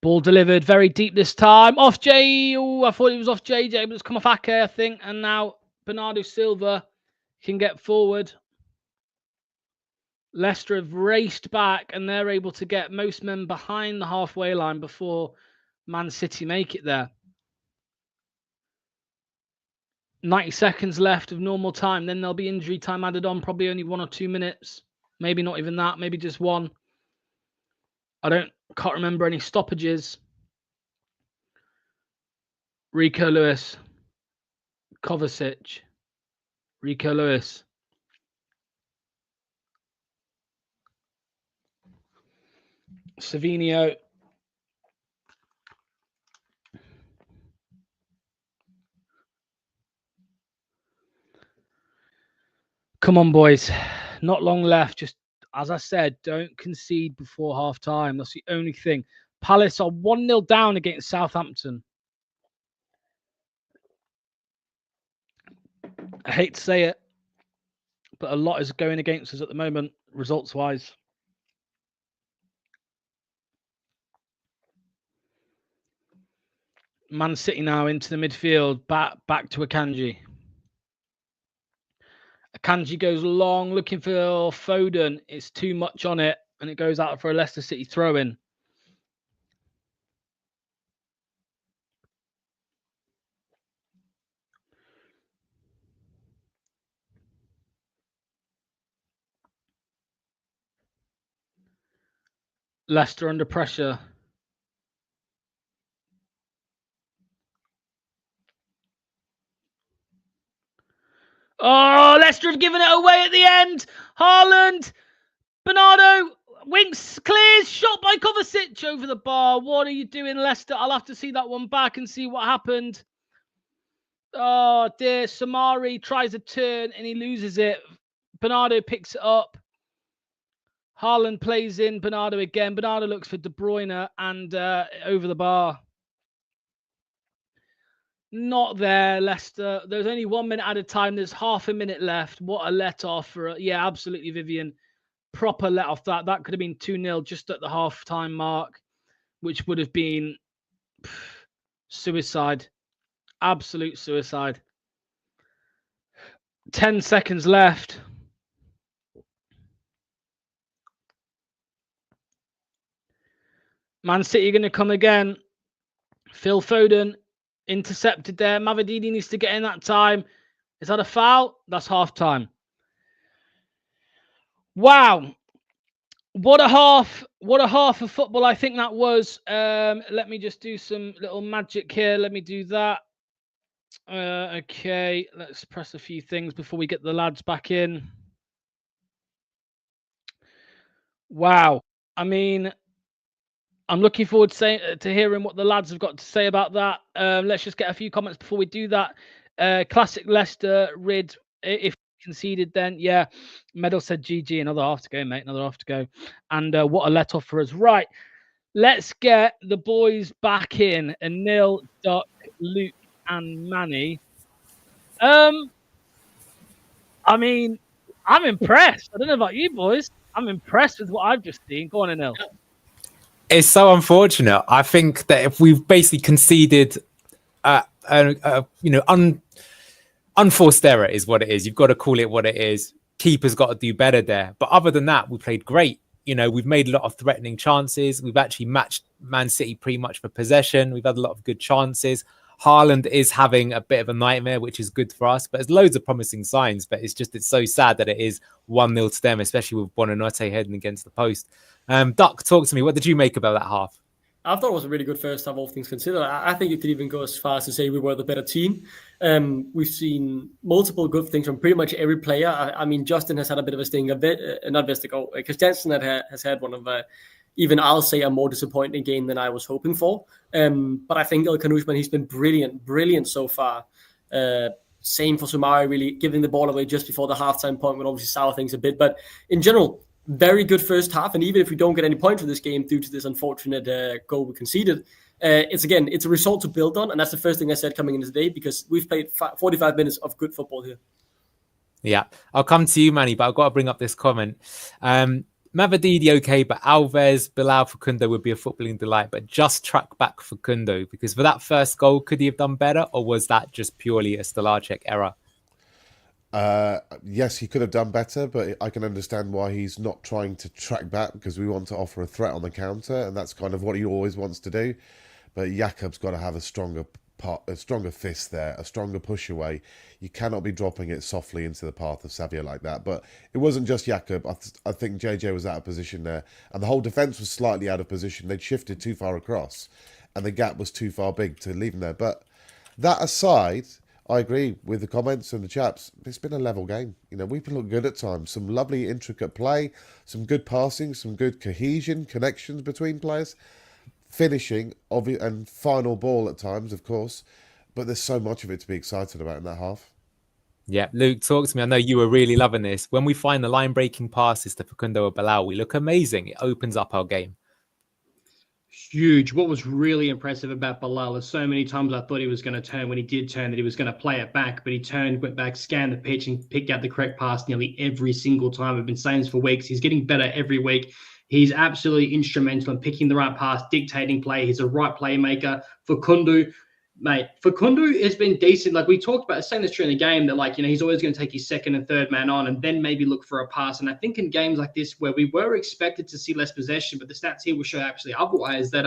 Ball delivered very deep this time. Off Jay. Oh, I thought it was off JJ, but it's come off Ake, I think. And now Bernardo Silva can get forward. Leicester have raced back and they're able to get most men behind the halfway line before Man City make it there. 90 seconds left of normal time. Then there'll be injury time added on, probably only 1 or 2 minutes. Maybe not even that, maybe just one. Can't remember any stoppages. Rico Lewis. Kovacic. Rico Lewis. Savinio. Come on, boys. Not long left. Just, as I said, don't concede before half-time. That's the only thing. Palace are 1-0 down against Southampton. I hate to say it, but a lot is going against us at the moment, results-wise. Man City now into the midfield, back to Akanji. Akanji goes long, looking for Foden. It's too much on it, and it goes out for a Leicester City throw-in. Leicester under pressure. Oh, Leicester have given it away at the end. Haaland, Bernardo, winks, clears, shot by Kovacic over the bar. What are you doing, Leicester? I'll have to see that one back and see what happened. Oh, dear. Samari tries a turn and he loses it. Bernardo picks it up. Haaland plays in Bernardo again. Bernardo looks for De Bruyne and over the bar. Not there, Leicester. There's only 1 minute at a time. There's half a minute left. What a let-off. Yeah, absolutely, Vivian. Proper let-off that. That could have been 2-0 just at the half-time mark, which would have been suicide. Absolute suicide. 10 seconds left. Man City are going to come again. Phil Foden intercepted there. Mavididi needs to get in that time. Is that a foul? That's half time. Wow. What a half of football I think that was. Let me just do some little magic here. Let me do that. Okay, let's press a few things before we get the lads back in. Wow. I mean, I'm looking forward to hearing what the lads have got to say about that. Let's just get a few comments before we do that. Classic Leicester, Rid, if conceded then, yeah. Medal said GG, another half to go, mate, another half to go. And what a let-off for us. Right, let's get the boys back in. Anil, Duck, Luke, and Manny. I mean, I'm impressed. I don't know about you boys. I'm impressed with what I've just seen. Go on, Anil. It's so unfortunate. I think that if we've basically conceded, unforced error is what it is. You've got to call it what it is. Keeper's got to do better there. But other than that, we played great. We've made a lot of threatening chances. We've actually matched Man City pretty much for possession. We've had a lot of good chances. Haaland is having a bit of a nightmare, which is good for us. But there's loads of promising signs. But it's so sad that it is 1-0 to them, especially with Buonanotte heading against the post. Duck, talk to me. What did you make about that half? I thought it was a really good first half, all things considered. I think you could even go as far as to say we were the better team. We've seen multiple good things from pretty much every player. I mean, Justin has had a bit of a sting, not Vestigo. Christiansen has had one of, even I'll say, a more disappointing game than I was hoping for. But I think El Khanoush, he's been brilliant so far. Same for Sumari, really giving the ball away just before the halftime point would obviously sour things a bit. But in general, very good first half. And even if we don't get any points for this game due to this unfortunate goal we conceded, it's a result to build on. And that's the first thing I said coming into today, because we've played 45 minutes of good football here. Yeah, I'll come to you, Manny, but I've got to bring up this comment. Mavididi, okay, but Alves, Bilal, Facundo would be a footballing delight, but just track back Facundo, because for that first goal, could he have done better, or was that just purely a Stolarczyk error? Yes, he could have done better, but I can understand why he's not trying to track back, because we want to offer a threat on the counter, and that's kind of what he always wants to do. But Jakob's got to have a stronger fist there, a stronger push away. You cannot be dropping it softly into the path of Savio like that. But it wasn't just Jakob. I think JJ was out of position there, and the whole defence was slightly out of position. They'd shifted too far across, and the gap was too far big to leave him there. But that aside, I agree with the comments and the chaps. It's been a level game. You know, we've looked good at times. Some lovely, intricate play, some good passing, some good cohesion, connections between players. Finishing, and final ball at times, of course. But there's so much of it to be excited about in that half. Yeah, Luke, talk to me. I know you were really loving this. When we find the line-breaking passes to Facundo or Bilal, we look amazing. It opens up our game. Huge. What was really impressive about Bilal is so many times I thought he was going to turn. When he did turn, that he was going to play it back, but he turned, went back, scanned the pitch, and picked out the correct pass nearly every single time. I've been saying this for weeks. He's getting better every week. He's absolutely instrumental in picking the right pass, dictating play. He's a right playmaker. Facundo has been decent. Like we talked about, saying this during the game, that he's always going to take his second and third man on and then maybe look for a pass. And I think in games like this, where we were expected to see less possession, but the stats here will show actually otherwise, that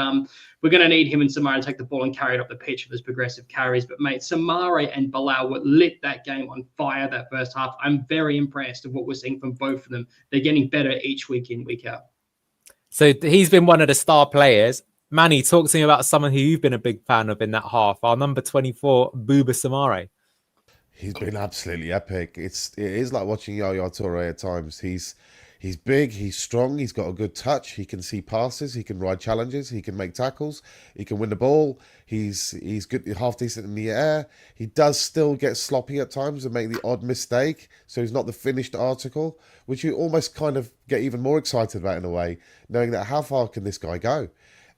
we're going to need him and Samari to take the ball and carry it up the pitch for those progressive carries. But mate, Samari and Bilal lit that game on fire that first half. I'm very impressed with what we're seeing from both of them. They're getting better each week in, week out. So he's been one of the star players. Manny, talk to me about someone who you've been a big fan of in that half. Our number 24, Bouba Samari. He's been absolutely epic. It is like watching Yaya Toure at times. He's big, he's strong, he's got a good touch, he can see passes, he can ride challenges, he can make tackles, he can win the ball, he's good, half decent in the air. He does still get sloppy at times and make the odd mistake, so he's not the finished article, which you almost kind of get even more excited about in a way, knowing that how far can this guy go?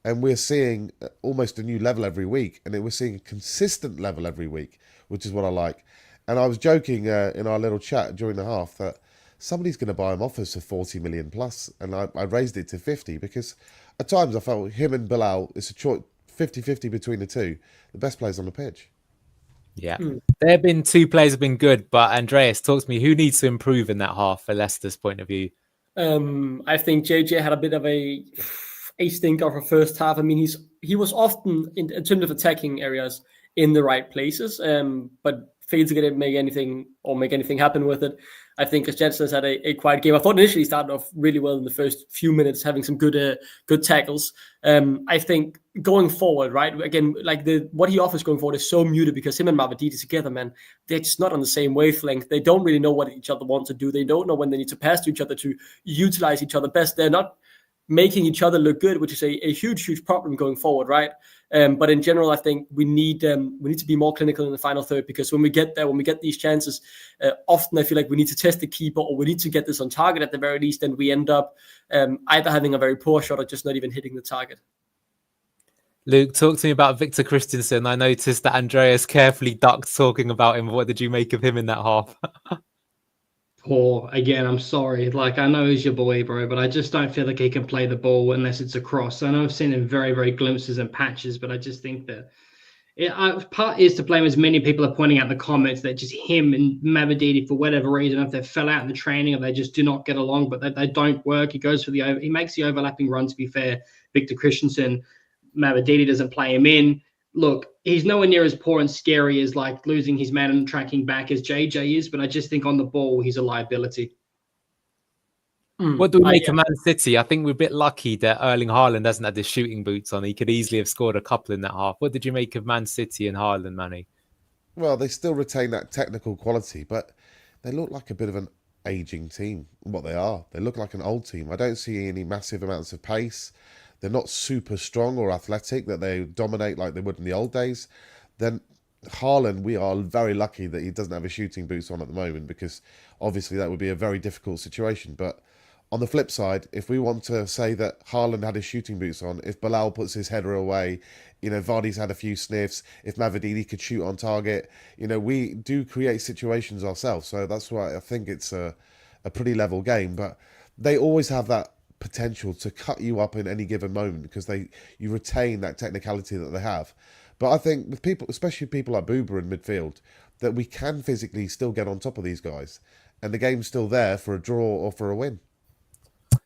And we're seeing almost a new level every week, and we're seeing a consistent level every week, which is what I like. And I was joking in our little chat during the half that somebody's going to buy him offers for 40 million plus, and I raised it to 50 because at times I felt him and Bilal, it's a choice 50-50 between the two, the best players on the pitch. Yeah, there have been two players have been good, but Andreas, talk to me, who needs to improve in that half for Leicester's point of view? I think JJ had a bit of a stink of a first half. I mean, he was often in terms of attacking areas in the right places, but failed to get it, make anything happen with it. I think Christiansen has had a quiet game. I thought initially he started off really well in the first few minutes, having some good tackles. I think going forward, right, again, like what he offers going forward is so muted because him and Mavididi together, man, they're just not on the same wavelength. They don't really know what each other want to do. They don't know when they need to pass to each other to utilize each other best. They're not making each other look good, which is a huge problem going forward, right? But in general, I think we need to be more clinical in the final third, because when we get there, when we get these chances, often I feel like we need to test the keeper, or we need to get this on target at the very least, and we end up either having a very poor shot or just not even hitting the target. Luke, talk to me about Victor Christensen. I noticed that Andreas carefully ducked talking about him. What did you make of him in that half? Poor. Again, I'm sorry. Like, I know he's your boy, bro, but I just don't feel like he can play the ball unless it's a cross. I know I've seen him very, very glimpses and patches, but I just think that part is to blame, as many people are pointing out in the comments, that just him and Mavididi, for whatever reason, if they fell out in the training or they just do not get along, but they don't work. He makes the overlapping run, to be fair. Victor Christensen, Mavididi doesn't play him in. Look, he's nowhere near as poor and scary as like losing his man and tracking back as JJ is, but I just think on the ball, he's a liability. What do we make of Man City? I think we're a bit lucky that Erling Haaland doesn't have the shooting boots on. He could easily have scored a couple in that half. What did you make of Man City and Haaland, Manny? Well, they still retain that technical quality, but they look like a bit of an aging team. What they are, they look like an old team. I don't see any massive amounts of pace. They're not super strong or athletic that they dominate like they would in the old days. Then Haaland, we are very lucky that he doesn't have his shooting boots on at the moment, because obviously that would be a very difficult situation. But on the flip side, if we want to say that Haaland had his shooting boots on, if Bilal puts his header away, Vardy's had a few sniffs, if Mavididi could shoot on target, we do create situations ourselves. So that's why I think it's a pretty level game. But they always have that potential to cut you up in any given moment, because you retain that technicality that they have. But I think with people, especially people like Booba in midfield, that we can physically still get on top of these guys, and the game's still there for a draw or for a win.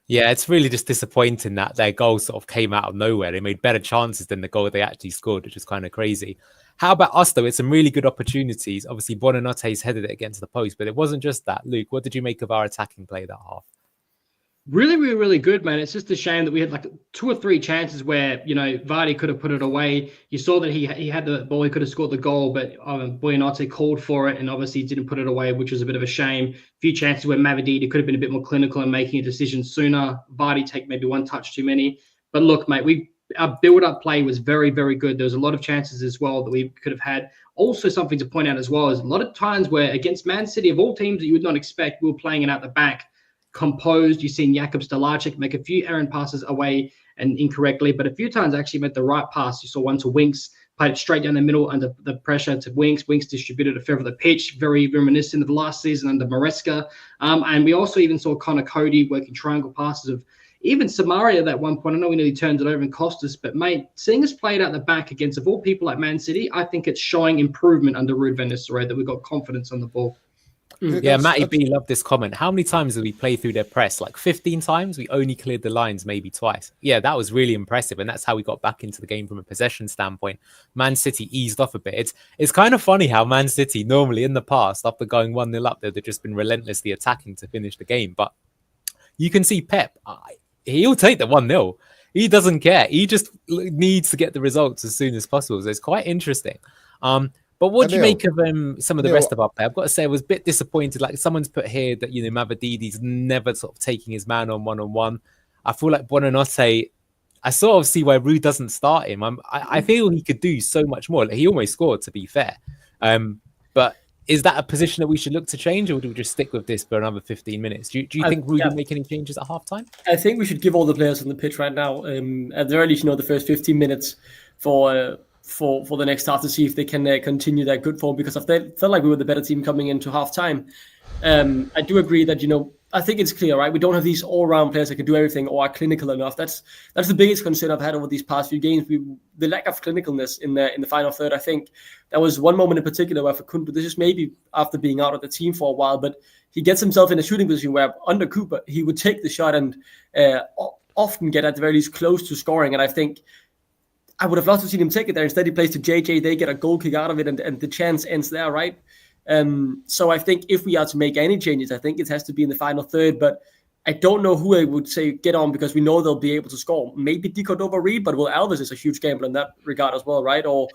Yeah, it's really just disappointing that their goal sort of came out of nowhere. They made better chances than the goal they actually scored, which is kind of crazy. How about us, though? It's some really good opportunities. Obviously, Buonanote's headed it against the post, but it wasn't just that. Luke, what did you make of our attacking play that half? Really, really, really good, man. It's just a shame that we had like 2 or 3 chances where, Vardy could have put it away. You saw that he had the ball, he could have scored the goal, but Buonanote called for it and obviously didn't put it away, which was a bit of a shame. A few chances where Mavididi could have been a bit more clinical and making a decision sooner. Vardy take maybe 1 touch too many. But look, mate, our build-up play was very, very good. There was a lot of chances as well that we could have had. Also, something to point out as well is a lot of times where against Man City, of all teams that you would not expect, we were playing it out the back. Composed. You've seen Jakub Stalacic make a few errant passes away and incorrectly, but a few times actually made the right pass. You saw one to Winks, played it straight down the middle under the pressure to Winks. Winks distributed it further the pitch, very reminiscent of last season under Maresca. And we also even saw Connor Cody working triangle passes of even Samaria at one point. I know we nearly turned it over and cost us, but mate, seeing us played out the back against, of all people, like Man City, I think it's showing improvement under Ruud van Nistelrooy that we've got confidence on the ball. Yeah, Matty B loved this comment. How many times did we play through their press? Like 15 times? We only cleared the lines maybe twice. Yeah, that was really impressive. And that's how we got back into the game from a possession standpoint. Man City eased off a bit. It's kind of funny how Man City normally in the past, after going 1-0 up, they've just been relentlessly attacking to finish the game. But you can see Pep, he'll take the 1-0. He doesn't care. He just needs to get the results as soon as possible. So it's quite interesting. But what do you make of some of the rest of our play? I've got to say, I was a bit disappointed. Like someone's put here that, Mavadidi's never sort of taking his man on one-on-one. I feel like Buonanote, I sort of see why Ruud doesn't start him. I feel he could do so much more. Like, he almost scored, to be fair. But is that a position that we should look to change, or do we just stick with this for another 15 minutes? Do you think Ruud will make any changes at halftime? I think we should give all the players on the pitch right now, at the very least, the first 15 minutes for the next half to see if they can continue that good form, because I felt like we were the better team coming into halftime. I do agree that, I think it's clear, right? We don't have these all-round players that can do everything or are clinical enough. That's the biggest concern I've had over these past few games. The lack of clinicalness in the final third. I think that was one moment in particular where Facundo, this is maybe after being out of the team for a while, but he gets himself in a shooting position where under Cooper, he would take the shot and often get at the very least close to scoring. And I think I would have loved to see him take it there. Instead, he plays to JJ. They get a goal kick out of it, and the chance ends there, right? So I think if we are to make any changes, I think it has to be in the final third. But I don't know who I would say get on, because we know they'll be able to score. Maybe Deco over Reed, but Will Alves is a huge gamble in that regard as well, right? Or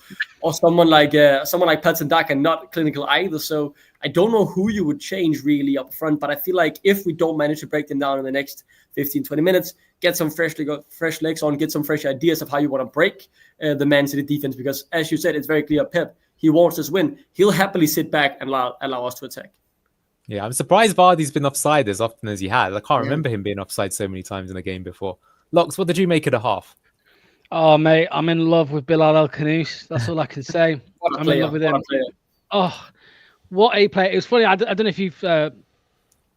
someone like Patsendak, and not clinical either. So I don't know who you would change really up front. But I feel like if we don't manage to break them down in the next 15, 20 minutes, get some fresh legs on, get some fresh ideas of how you want to break the Man City defense. Because as you said, it's very clear, Pep, he wants us win. He'll happily sit back and allow us to attack. Yeah, I'm surprised Vardy's been offside as often as he has. I can't remember him being offside so many times in a game before. Locks, what did you make of the half? Oh, mate, I'm in love with Bilal El Khanous. That's all I can say. I'm in love with him. Oh, what a player. It was funny. I don't know if you've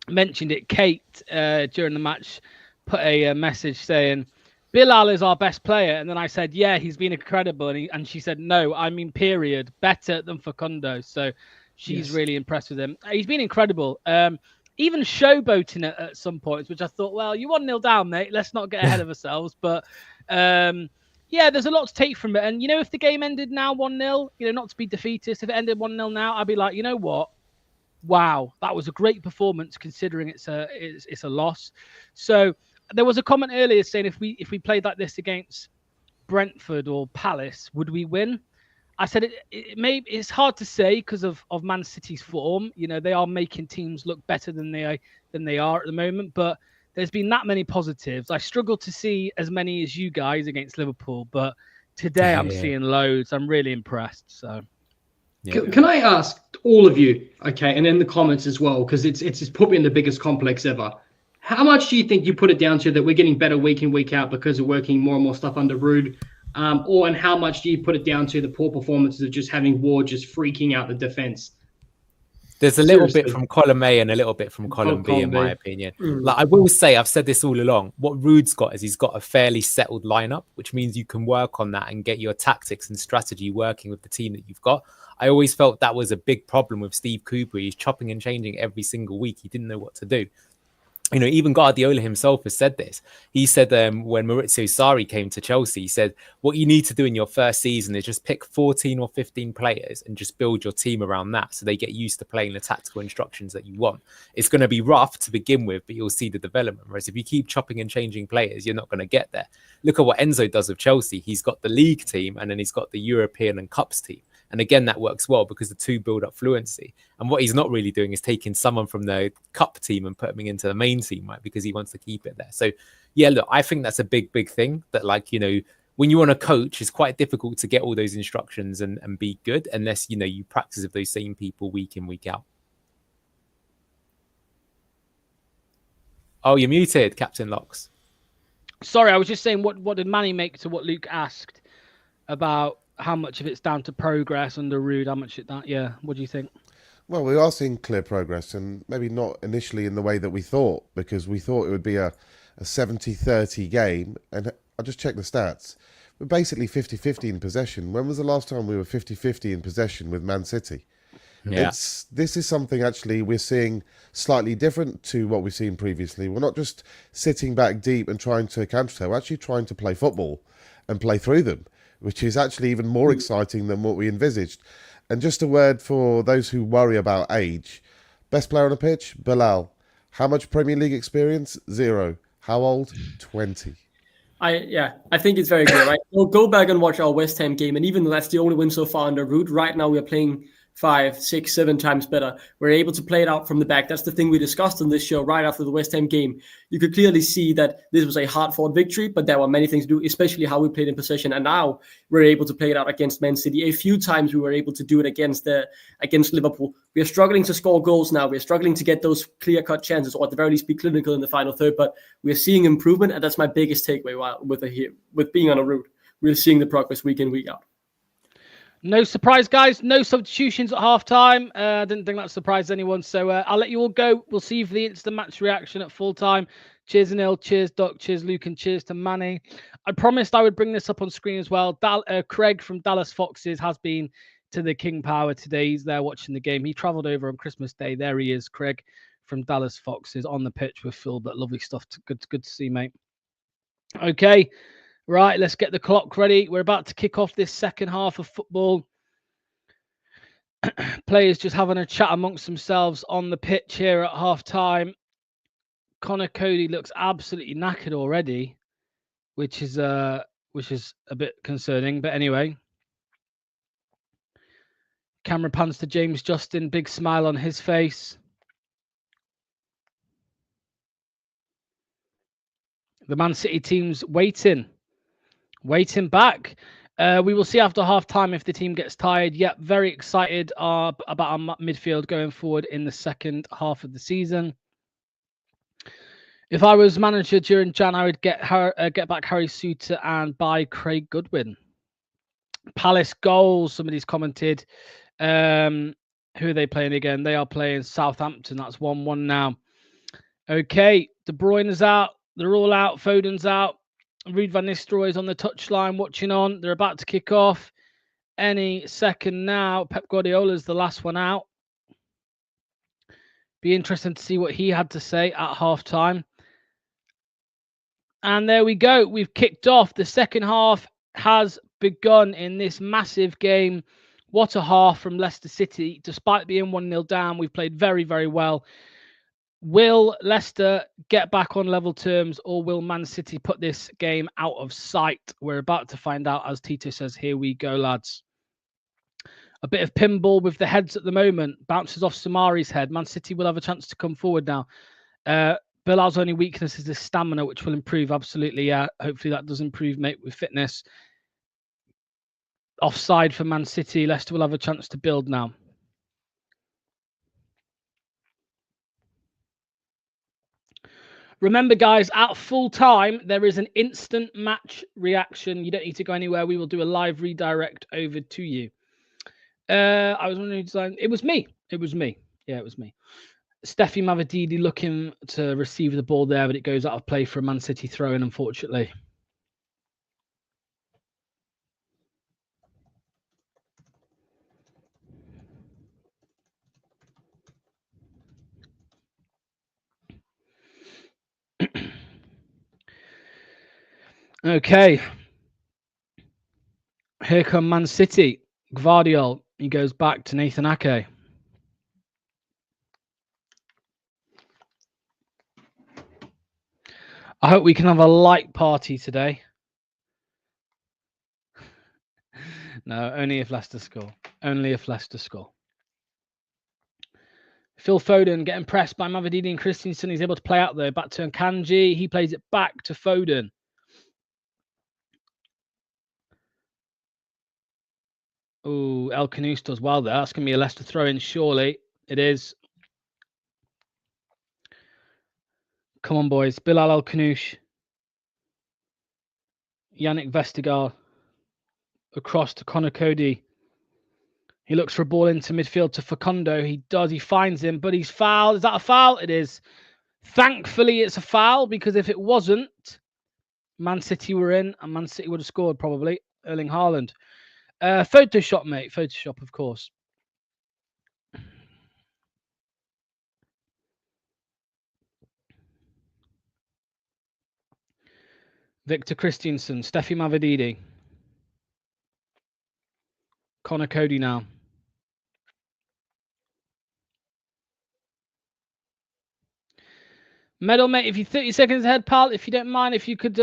mentioned it. Kate, during the match, put a message saying, Bilal is our best player. And then I said, yeah, he's been incredible. And she said, no, I mean, period. Better than Facundo. So she's really impressed with him. He's been incredible. Even showboating at some points, which I thought, well, you're 1-0 down, mate. Let's not get ahead of ourselves. But yeah, there's a lot to take from it. And, if the game ended now 1-0, not to be defeatist, if it ended 1-0 now, I'd be like, you know what? wow, that was a great performance considering it's a loss. So there was a comment earlier saying if we played like this against Brentford or Palace, would we win? I said it's hard to say because of Man City's form. You know, they are making teams look better than they are at the moment, but there's been that many positives. I struggle to see as many as you guys against Liverpool, but today I'm seeing loads. I'm really impressed. So can I ask all of you, okay, and in the comments as well, because it's probably in the biggest complex ever. How much do you think you put it down to that we're getting better week in, week out because we're working more and more stuff under Ruud? And how much do you put it down to the poor performances of just having Ward just freaking out the defense? There's a little bit from column A and a little bit from column B, in my opinion. Like I will say, I've said this all along. What Ruud's got is he's got a fairly settled lineup, which means you can work on that and get your tactics and strategy working with the team that you've got. I always felt that was a big problem with Steve Cooper. He's chopping and changing every single week. He didn't know what to do. You know, even Guardiola himself has said this. He said when Maurizio Sarri came to Chelsea, he said, what you need to do in your first season is just pick 14 or 15 players and just build your team around that so they get used to playing the tactical instructions that you want. It's going to be rough to begin with, but you'll see the development. Whereas if you keep chopping and changing players, you're not going to get there. Look at what Enzo does with Chelsea. He's got the league team and then he's got the European and Cups team. And again, that works well because the two build up fluency. And what he's not really doing is taking someone from the cup team and putting him into the main team, right? Because he wants to keep it there. So, yeah, look, I think that's a big, big thing that, like, you know, when you want to coach, it's quite difficult to get all those instructions and be good unless, you know, you practice with those same people week in, week out. Oh, you're muted, Captain Locks. Sorry, I was just saying, what did Manny make to what Luke asked about how much of it's down to progress under Ruud? How much what do you think? Well, we are seeing clear progress, and maybe not initially in the way that we thought, because we thought it would be a 70-30 game. And I just checked the stats. We're basically 50-50 in possession. When was the last time we were 50-50 in possession with Man City? Yeah. This is something actually we're seeing slightly different to what we've seen previously. We're not just sitting back deep and trying to counter. We're actually trying to play football and play through them, which is actually even more exciting than what we envisaged. And just a word for those who worry about age. Best player on the pitch, Bilal. How much Premier League experience? 0. How old? 20. I think it's very clear, right? We'll go back and watch our West Ham game, and even though that's the only win so far under Ruud, right now we're playing 5, 6, 7 times better. We're able to play it out from the back. That's the thing we discussed on this show right after the West Ham game. You could clearly see that this was a hard-fought victory, but there were many things to do, especially how we played in possession. And now we're able to play it out against Man City. A few times we were able to do it against Liverpool. We are struggling to score goals now. We're struggling to get those clear-cut chances, or at the very least be clinical in the final third. But we're seeing improvement, and that's my biggest takeaway with being on a route. We're seeing the progress week in, week out. No surprise, guys. No substitutions at half-time. Didn't think that surprised anyone. So I'll let you all go. We'll see you for the instant match reaction at full-time. Cheers, Anil. Cheers, Doc. Cheers, Luke. And cheers to Manny. I promised I would bring this up on screen as well. Craig from Dallas Foxes has been to the King Power today. He's there watching the game. He travelled over on Christmas Day. There he is, Craig from Dallas Foxes on the pitch with Phil. But lovely stuff. Good to see, mate. Okay. Right, let's get the clock ready. We're about to kick off this second half of football. Players just having a chat amongst themselves on the pitch here at half-time. Connor Cody looks absolutely knackered already, which is a bit concerning. But anyway, camera pans to James Justin, big smile on his face. The Man City team's waiting back. We will see after half-time if the team gets tired. Yep, very excited about our midfield going forward in the second half of the season. If I was manager during Jan, I would get back Harry Souttar and buy Craig Goodwin. Palace goals, somebody's commented. Who are they playing again? They are playing Southampton. That's 1-1 now. Okay, De Bruyne is out. They're all out. Foden's out. Ruud van Nistelrooy is on the touchline watching on. They're about to kick off any second now. Pep Guardiola's the last one out. Be interesting to see what he had to say at halftime. And there we go. We've kicked off. The second half has begun in this massive game. What a half from Leicester City. Despite being 1-0 down, we've played very, very well. Will Leicester get back on level terms, or will Man City put this game out of sight? We're about to find out, as Tito says. Here we go, lads. A bit of pinball with the heads at the moment. Bounces off Samari's head. Man City will have a chance to come forward now. Bilal's only weakness is his stamina, which will improve. Absolutely, yeah. Hopefully that does improve, mate, with fitness. Offside for Man City. Leicester will have a chance to build now. Remember, guys, at full time, there is an instant match reaction. You don't need to go anywhere. We will do a live redirect over to you. I was wondering who designed. It was me. It was me. Yeah, it was me. Steffi Mavididi looking to receive the ball there, but it goes out of play for a Man City throw-in, unfortunately. Okay. Here come Man City. Gvardiol. He goes back to Nathan Ake. I hope we can have a light party today. No, only if Leicester score. Only if Leicester score. Phil Foden getting pressed by Mavididi and Christensen. He's able to play out there. Back to Nkanji. He plays it back to Foden. Oh, El Khanous does well there. That's going to be a Leicester throw-in, surely. It is. Come on, boys. Bilal El Khanous. Yannick Vestergaard. Across to Connor Cody. He looks for a ball into midfield to Facundo. He does. He finds him, but he's fouled. Is that a foul? It is. Thankfully, it's a foul, because if it wasn't, Man City were in, and Man City would have scored, probably. Erling Haaland. Photoshop, mate. Photoshop, of course. Victor Christiansen. Steffi Mavididi. Connor Cody now. Medal, mate, if you're 30 seconds ahead, pal, if you don't mind, if you could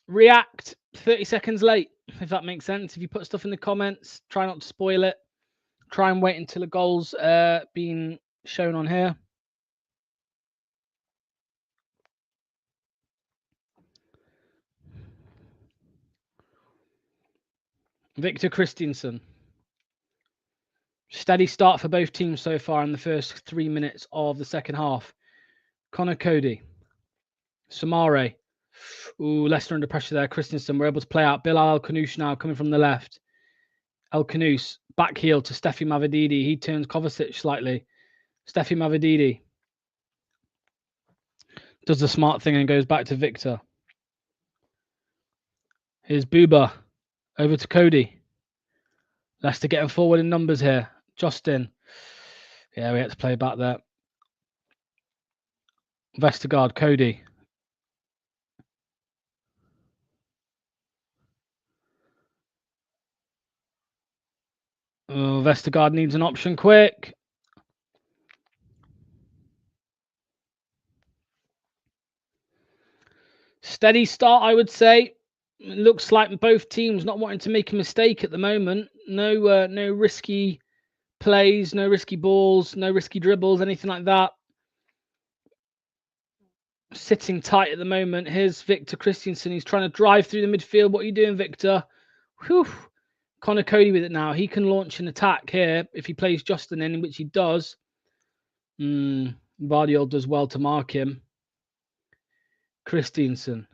react 30 seconds late, if that makes sense. If you put stuff in the comments, try not to spoil it. Try and wait until the goal's being shown on here. Victor Christiansen. Steady start for both teams so far in the first 3 minutes of the second half. Connor Cody. Samare. Ooh, Leicester under pressure there. Christensen were able to play out. Bilal El Khanous now coming from the left. El Khanous. Back heel to Steffi Mavididi. He turns Kovacic slightly. Steffi Mavididi. Does the smart thing and goes back to Victor. Here's Buba. Over to Cody. Leicester getting forward in numbers here. Justin. Yeah, we had to play back there. Vestergaard, Cody. Oh, Vestergaard needs an option quick. Steady start, I would say. It looks like both teams not wanting to make a mistake at the moment. No risky plays, no risky balls, no risky dribbles, anything like that. Sitting tight at the moment. Here's Victor Christiansen. He's trying to drive through the midfield. What are you doing, Victor? Whew. Connor Cody with it now. He can launch an attack here if he plays Justin in, which he does. Vardiol does well to mark him. Christiansen.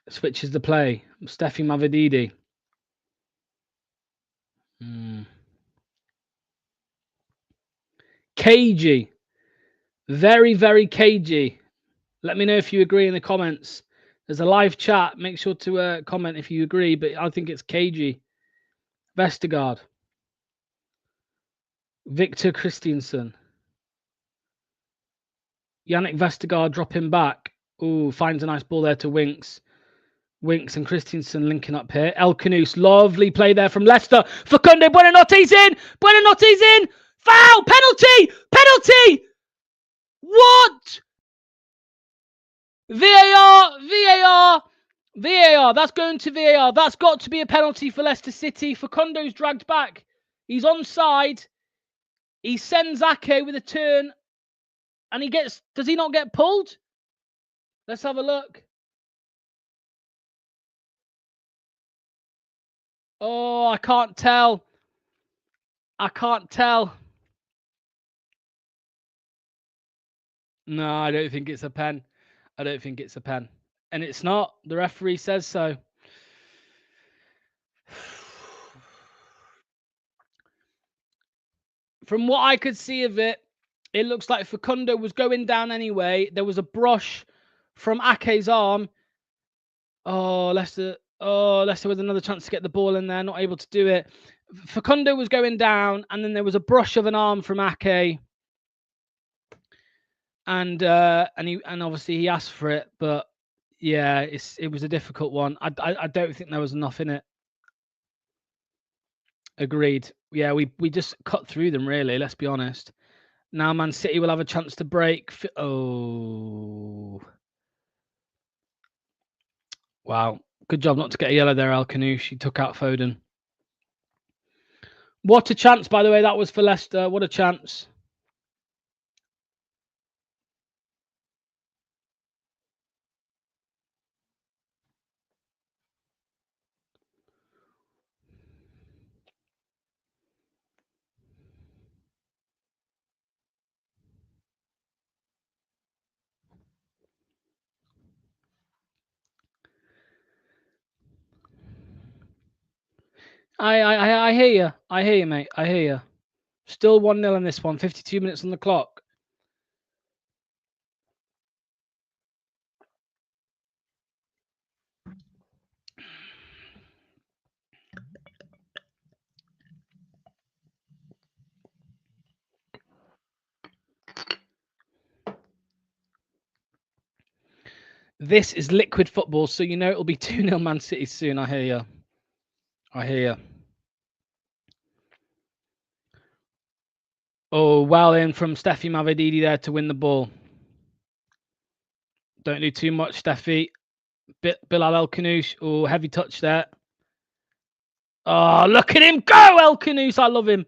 Switches the play. Steffi Mavididi. Cagey. Very, very cagey. Let me know if you agree in the comments. There's a live chat. Make sure to comment if you agree, but I think it's cagey. Vestergaard. Victor Christiansen. Yannick Vestergaard dropping back. Ooh, finds a nice ball there to Winks. Winks and Christensen linking up here. El Canoes, lovely play there from Leicester. Facundo Buonanotte's in. Buonanotte's in. Foul! Penalty! Penalty! What? VAR! VAR! VAR. That's going to VAR. That's got to be a penalty for Leicester City. Facundo's dragged back. He's onside. He sends Ake with a turn. And he gets... Does he not get pulled? Let's have a look. Oh, I can't tell. I can't tell. No, I don't think it's a pen. I don't think it's a pen. And it's not. The referee says so. From what I could see of it, it looks like Facundo was going down anyway. There was a brush from Ake's arm. Oh, Leicester with another chance to get the ball in there, not able to do it. Facundo was going down, and then there was a brush of an arm from Ake. And obviously he asked for it, but yeah, it was a difficult one. I don't think there was enough in it. Agreed. Yeah, we just cut through them, really. Let's be honest. Now Man City will have a chance to break. Oh, wow! Good job not to get a yellow there, El Kanouche. He took out Foden. What a chance, by the way, that was for Leicester. What a chance. I hear you. I hear you, mate. I hear you. Still 1-0 in this one. 52 minutes on the clock. This is liquid football, so you know it'll be 2-0 Man City soon. I hear you. I hear you. Oh, well in from Steffi Mavididi there to win the ball. Don't do too much, Steffi. Bilal El Kanouche. Oh, heavy touch there. Oh, look at him go, El Kanouche. I love him.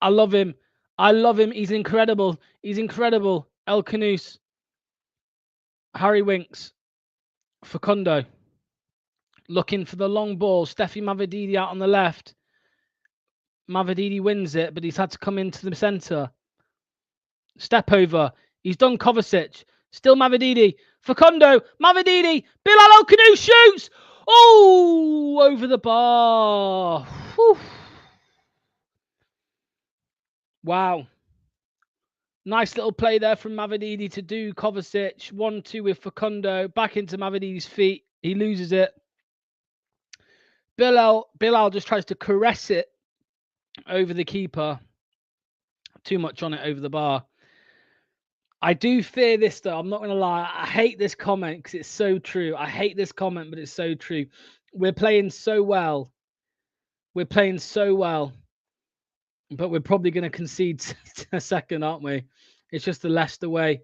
I love him. I love him. He's incredible. He's incredible. El Kanouche. Harry Winks. Facundo. Looking for the long ball. Steffi Mavididi out on the left. Mavididi wins it, but he's had to come into the centre. Step over. He's done Kovacic. Still Mavididi. Facundo. Mavididi. Bilal El Kanouche shoots. Oh, over the bar. Whew. Wow. Nice little play there from Mavididi to do Kovacic. 1-2 with Facundo. Back into Mavididi's feet. He loses it. Bilal just tries to caress it over the keeper. Too much on it over the bar. I do fear this, though. I'm not going to lie. I hate this comment because it's so true. I hate this comment, but it's so true. We're playing so well. We're playing so well. But we're probably going to concede a second, aren't we? It's just the Leicester way.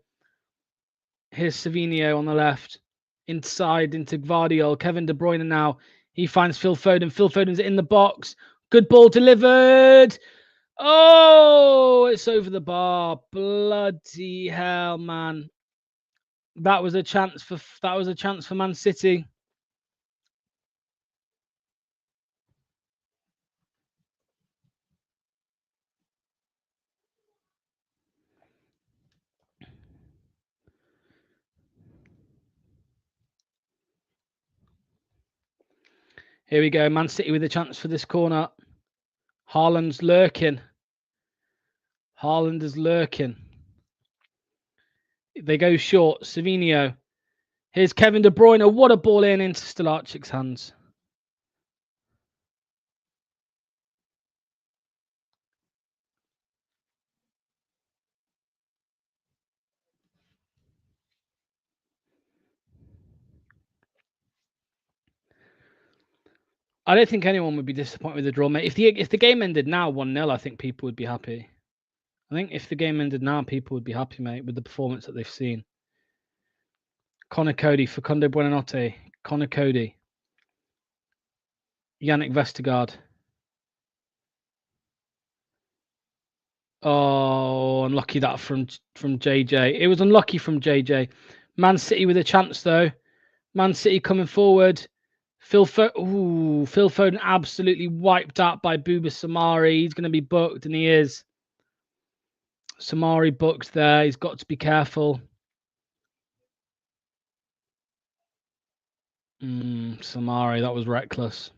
Here's Savinio on the left. Inside into Gvardiol. Kevin De Bruyne now. He finds Phil Foden. Phil Foden's in the box. Good ball delivered. Oh, it's over the bar. Bloody hell, man. That was a chance for Man City. Here we go. Man City with a chance for this corner. Haaland's lurking. Haaland is lurking. They go short. Savinio. Here's Kevin De Bruyne. What a ball into Stolarczyk's hands. I don't think anyone would be disappointed with the draw, mate. If the game ended now 1-0, I think people would be happy. I think if the game ended now, people would be happy, mate, with the performance that they've seen. Connor Cody, Facundo Buonanotte, Connor Cody, Yannick Vestergaard. Oh, unlucky that from JJ. It was unlucky from JJ. Man City with a chance though. Man City coming forward. Phil Foden absolutely wiped out by Bouba Samari. He's going to be booked, and he is. Samari booked there. He's got to be careful. Samari, that was reckless.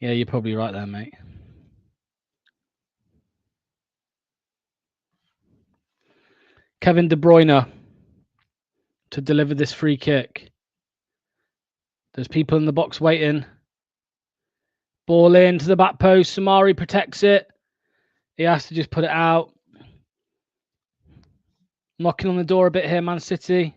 Yeah, you're probably right there, mate. Kevin De Bruyne to deliver this free kick. There's people in the box waiting. Ball in to the back post. Samari protects it. He has to just put it out. Knocking on the door a bit here, Man City.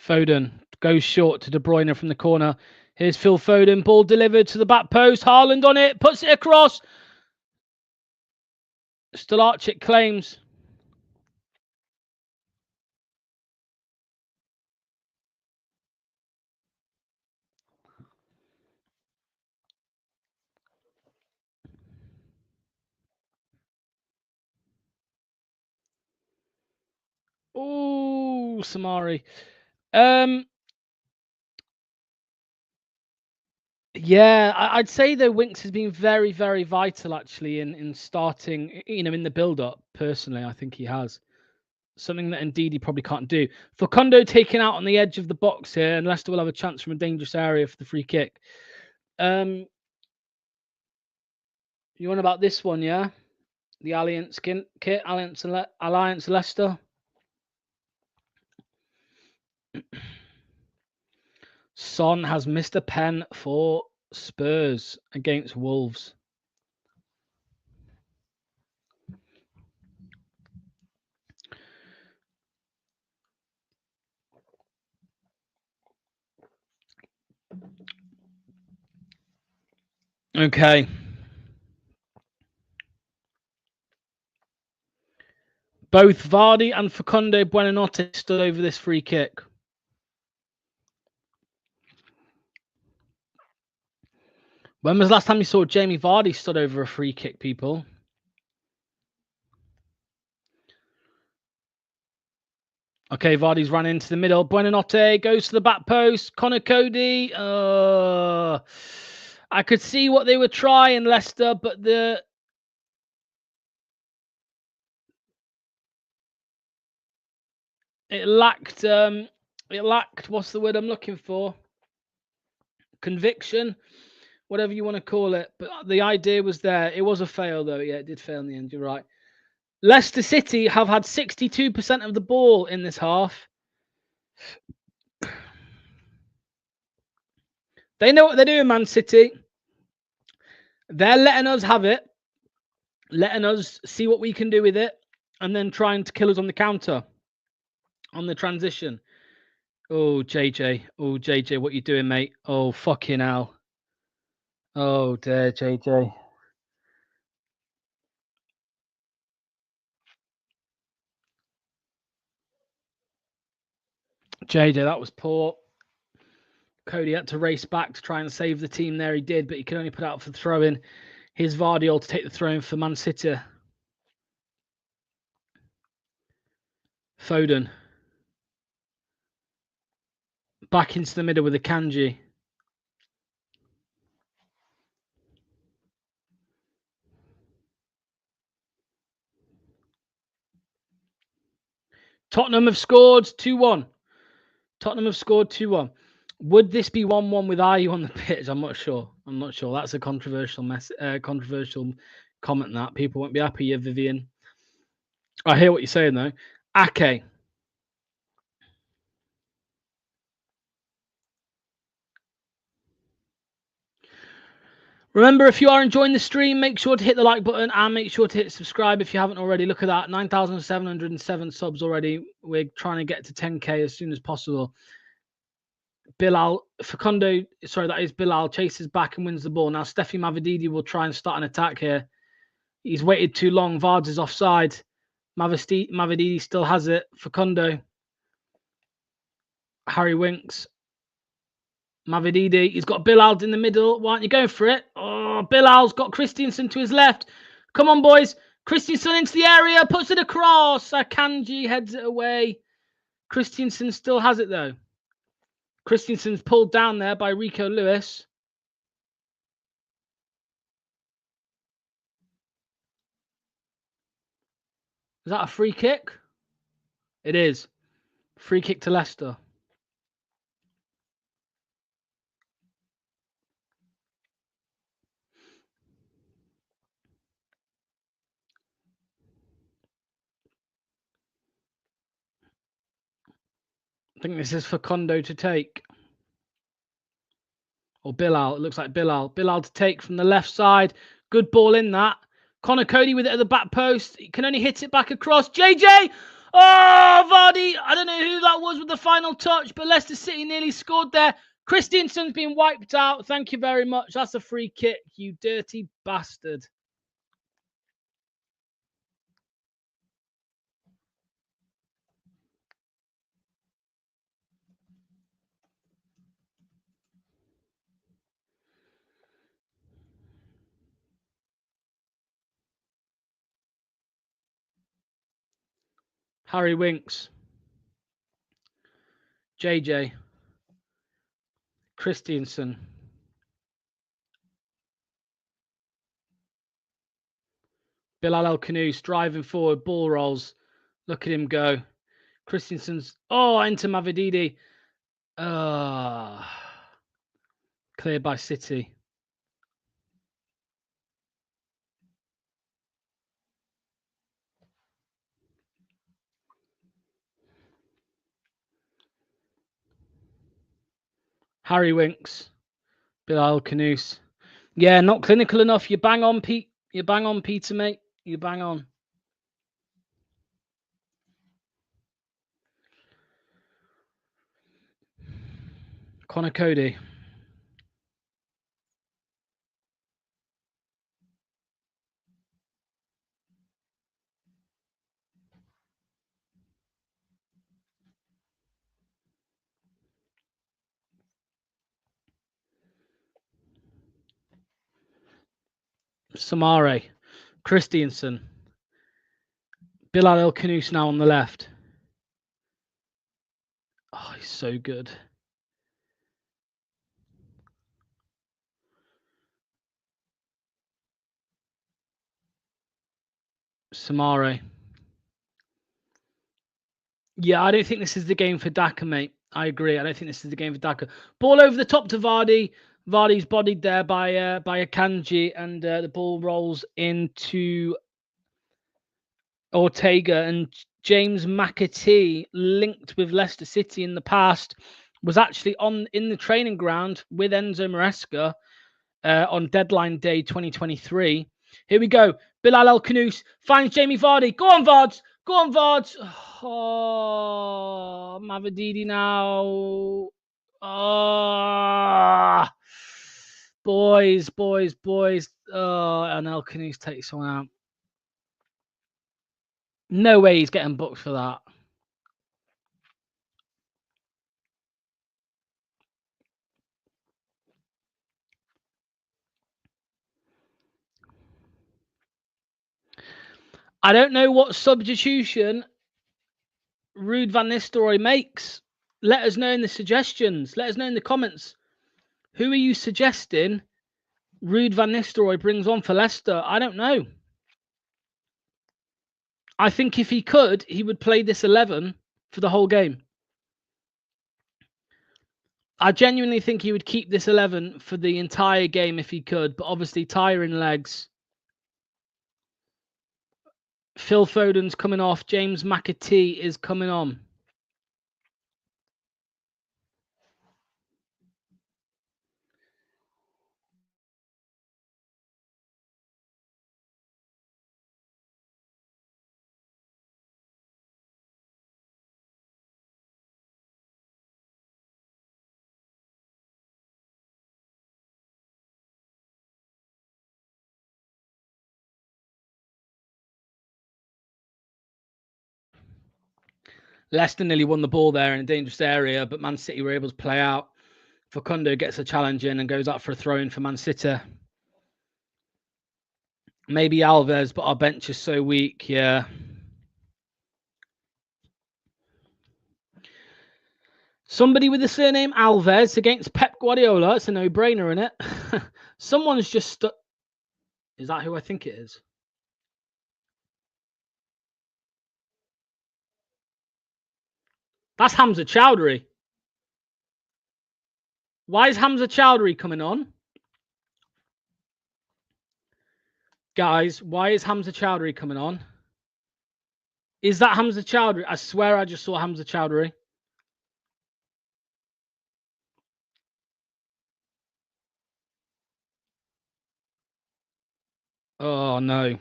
Foden goes short to De Bruyne from the corner. Here's Phil Foden. Ball delivered to the back post. Haaland on it. Puts it across. Stolarczyk claims. Ooh, Samari. Yeah, I'd say though Winks has been very, very vital actually in starting, in the build-up. Personally, I think he has. Something that indeed he probably can't do. Facundo taken out on the edge of the box here, and Leicester will have a chance from a dangerous area for the free kick. You want about this one, yeah? The Alliance kit, Alliance Leicester. Son has missed a pen for Spurs against Wolves. Okay. Both Vardy and Facundo Buonanotte stood over this free kick. When was the last time you saw Jamie Vardy stood over a free kick, people? Okay, Vardy's run into the middle. Buonanotte goes to the back post. Connor Cody. I could see what they were trying, Leicester, but it lacked what's the word I'm looking for? Conviction, whatever you want to call it. But the idea was there. It was a fail, though. Yeah, it did fail in the end. You're right. Leicester City have had 62% of the ball in this half. They know what they're doing, Man City. They're letting us have it, letting us see what we can do with it, and then trying to kill us on the counter, on the transition. Oh, JJ. Oh, JJ, what you doing, mate? Oh, fucking hell. Oh, dear, JJ. JJ, that was poor. Cody had to race back to try and save the team there. He did, but he could only put out for the throw-in. Here's Vardy to take the throw-in for Man City. Foden. Back into the middle with a Kanji. Tottenham have scored 2-1. Tottenham have scored 2-1. Would this be 1-1 with Ayew on the pitch? I'm not sure. That's a controversial controversial comment. That people won't be happy. Yeah, Vivian. I hear what you're saying though. Ake. Remember, if you are enjoying the stream, make sure to hit the like button and make sure to hit subscribe if you haven't already. Look at that, 9,707 subs already. We're trying to get to 10k as soon as possible. Bilal Facundo, sorry, that is Bilal, chases back and wins the ball. Now Steffi Mavididi will try and start an attack here. He's waited too long. Vards is offside. Mavididi still has it. Facundo. Harry Winks. Mavididi. He's got Bilal in the middle. Why aren't you going for it? Oh, Bilal's got Christensen to his left. Come on, boys. Christensen into the area. Puts it across. Akanji heads it away. Christensen still has it, though. Christensen's pulled down there by Rico Lewis. Is that a free kick? It is. Free kick to Leicester. I think this is for Kondo to take. Or Bilal. It looks like Bilal. Bilal to take from the left side. Good ball in that. Connor Cody with it at the back post. He can only hit it back across. JJ! Oh, Vardy! I don't know who that was with the final touch, but Leicester City nearly scored there. Christensen's been wiped out. Thank you very much. That's a free kick, you dirty bastard. Harry Winks. JJ. Christensen. Bilal El Khanous driving forward, ball rolls. Look at him go. Christensen's into Mavididi. Cleared by City. Harry Winks. Bilal El Khanous. Yeah, not clinical enough. You bang on, Pete. You bang on, Peter, mate. You bang on. Connor Cody. Samare. Christensen. Bilal El Khanous now on the left. Oh, he's so good. Samare. Yeah, I don't think this is the game for Daka, mate. I agree. I don't think this is the game for Daka. Ball over the top to Vardy. Vardy's bodied there by Akanji, and the ball rolls into Ortega. And James McAtee, linked with Leicester City in the past, was actually in the training ground with Enzo Maresca on deadline day 2023. Here we go. Bilal El Khanous finds Jamie Vardy. Go on, Vards. Go on, Vards. Oh, Mavididi now. Oh, boys. Oh, and El Khanous takes one out. No way he's getting booked for that. I don't know what substitution Ruud van Nistelrooy makes. Let us know in the suggestions. Let us know in the comments. Who are you suggesting Ruud van Nistelrooy brings on for Leicester? I don't know. I think if he could, he would play this 11 for the whole game. I genuinely think he would keep this 11 for the entire game if he could, but obviously tiring legs. Phil Foden's coming off. James McAtee is coming on. Leicester nearly won the ball there in a dangerous area, but Man City were able to play out. Facundo gets a challenge in and goes up for a throw-in for Man City. Maybe Alves, but our bench is so weak, yeah. Somebody with the surname Alves against Pep Guardiola. It's a no-brainer, isn't it? Someone's just stuck. Is that who I think it is? That's Hamza Chowdhury. Why is Hamza Chowdhury coming on? Guys, why is Hamza Chowdhury coming on? Is that Hamza Chowdhury? I swear I just saw Hamza Chowdhury. Oh, no.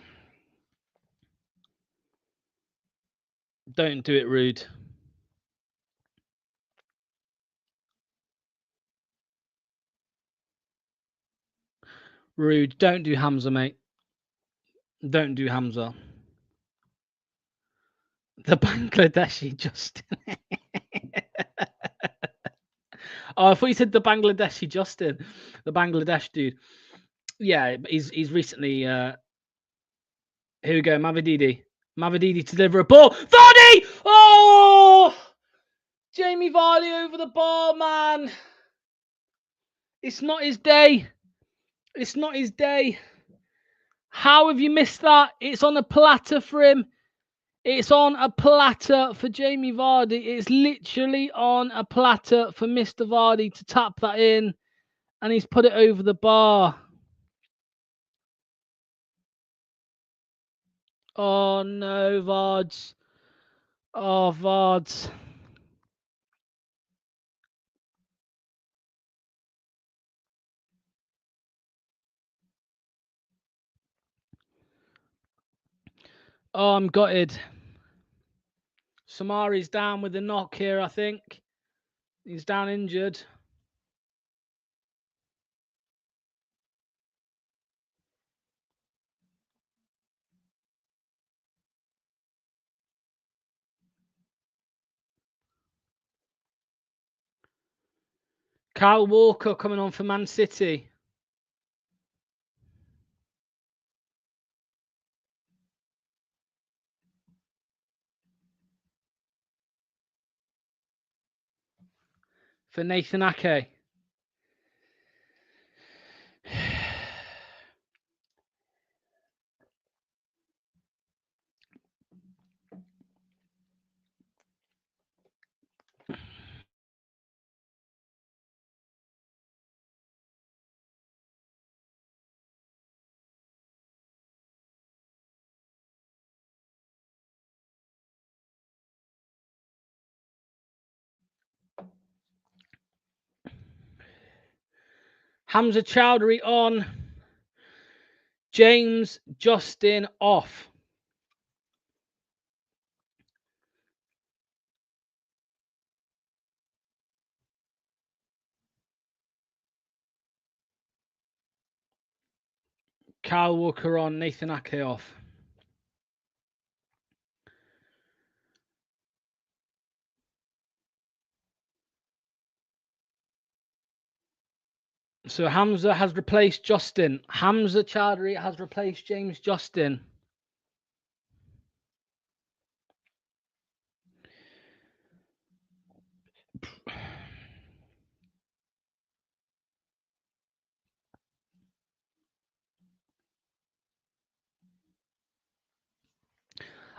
Don't do it, Rude. Rude, don't do Hamza, mate. Don't do Hamza. The Bangladeshi Justin. Oh, I thought you said the Bangladeshi Justin. The Bangladesh dude. Yeah, he's recently... Here we go, Mavididi. Mavididi to deliver a ball. Vardy! Oh! Jamie Vardy over the bar, man. It's not his day. It's not his day. How have you missed that? It's on a platter for him. It's on a platter for Jamie Vardy. It's literally on a platter for Mr. Vardy to tap that in. And he's put it over the bar. Oh, no, Vards. Oh, Vards. Oh, I'm gutted. Samari's down with a knock here, I think. He's down injured. Kyle Walker coming on for Man City. For Nathan Ake. Hamza Chowdhury on. James Justin off. Kyle Walker on. Nathan Ake off. So Hamza has replaced Justin. Hamza Chowdhury has replaced James Justin.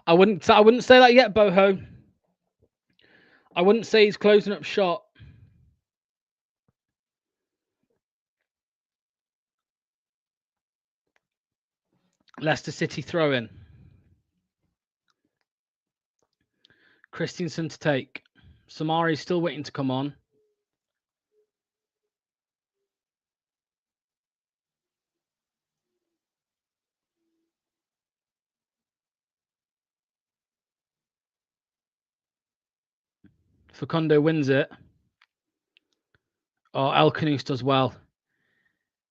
I wouldn't say that yet, Boho. I wouldn't say he's closing up shop. Leicester City throw in. Christensen to take. Samari's still waiting to come on. Facundo wins it. Oh, El Khanous does well.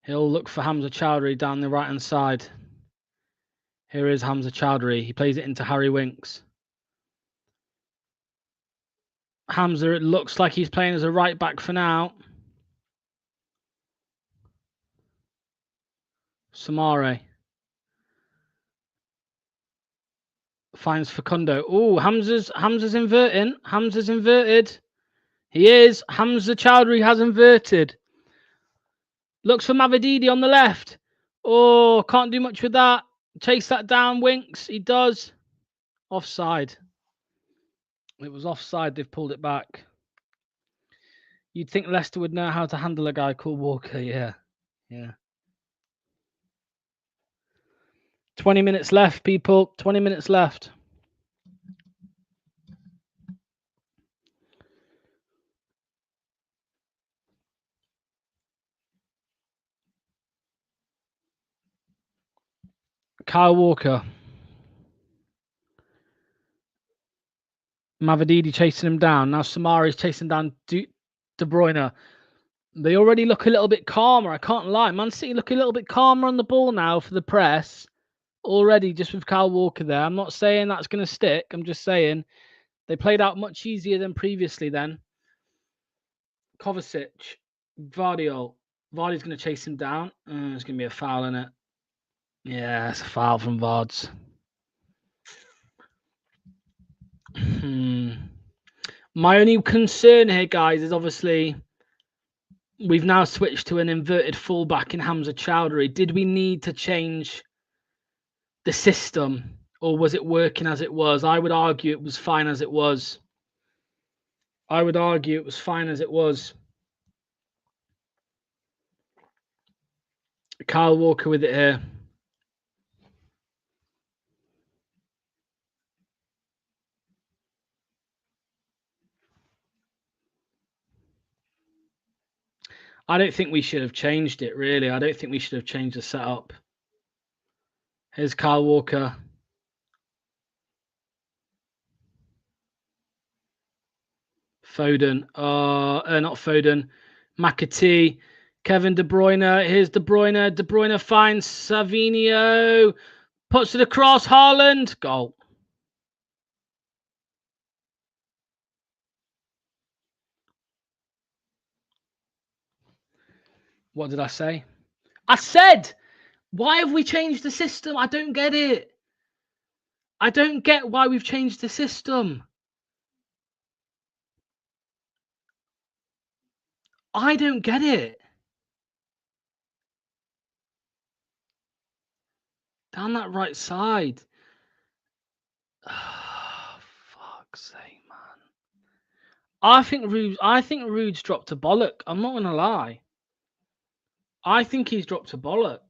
He'll look for Hamza Chowdhury down the right-hand side. Here is Hamza Chowdhury. He plays it into Harry Winks. Hamza, it looks like he's playing as a right back for now. Samare finds Facundo. Oh, Hamza's inverting. Hamza's inverted. He is. Hamza Chowdhury has inverted. Looks for Mavididi on the left. Oh, can't do much with that. Chase that down, Winks. He does. Offside. It was offside. They've pulled it back. You'd think Leicester would know how to handle a guy called Walker. Yeah. 20 minutes left, people. 20 minutes left. Kyle Walker. Mavididi chasing him down. Now Samari's chasing down De Bruyne. They already look a little bit calmer. I can't lie. Man City look a little bit calmer on the ball now for the press. Already, just with Kyle Walker there. I'm not saying that's going to stick. I'm just saying they played out much easier than previously then. Kovacic. Vardiol. Vardy's going to chase him down. There's going to be a foul in it. Yeah, it's a foul from Vards. My only concern here, guys, is obviously we've now switched to an inverted fullback in Hamza Chowdhury. Did we need to change the system, or was it working as it was? I would argue it was fine as it was. Kyle Walker with it here. I don't think we should have changed it, really. I don't think we should have changed the setup. Here's Kyle Walker. Foden. Not Foden. McAtee. Kevin De Bruyne. Here's De Bruyne. De Bruyne finds Savinio. Puts it across. Haaland. Goal. What did I say? I said, why have we changed the system? I don't get it. I don't get why we've changed the system. I don't get it. Down that right side. Oh, fuck's sake, man. I think Rude's dropped a bollock. I'm not gonna lie. I think he's dropped a bollock.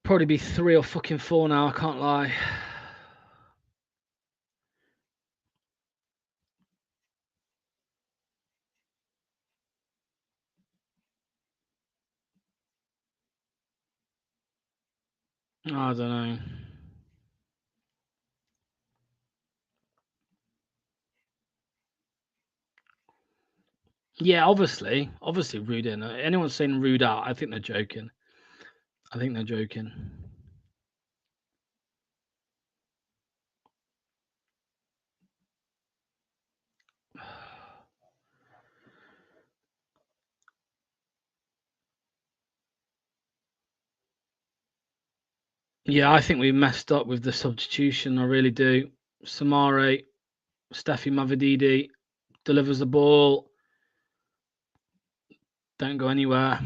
Probably be 3 or fucking 4 now, I can't lie. I don't know. Yeah, obviously Rude in. Anyone saying Rude out, I think they're joking. Yeah, I think we messed up with the substitution. I really do. Samare Steffi Mavididi delivers the ball. Don't go anywhere.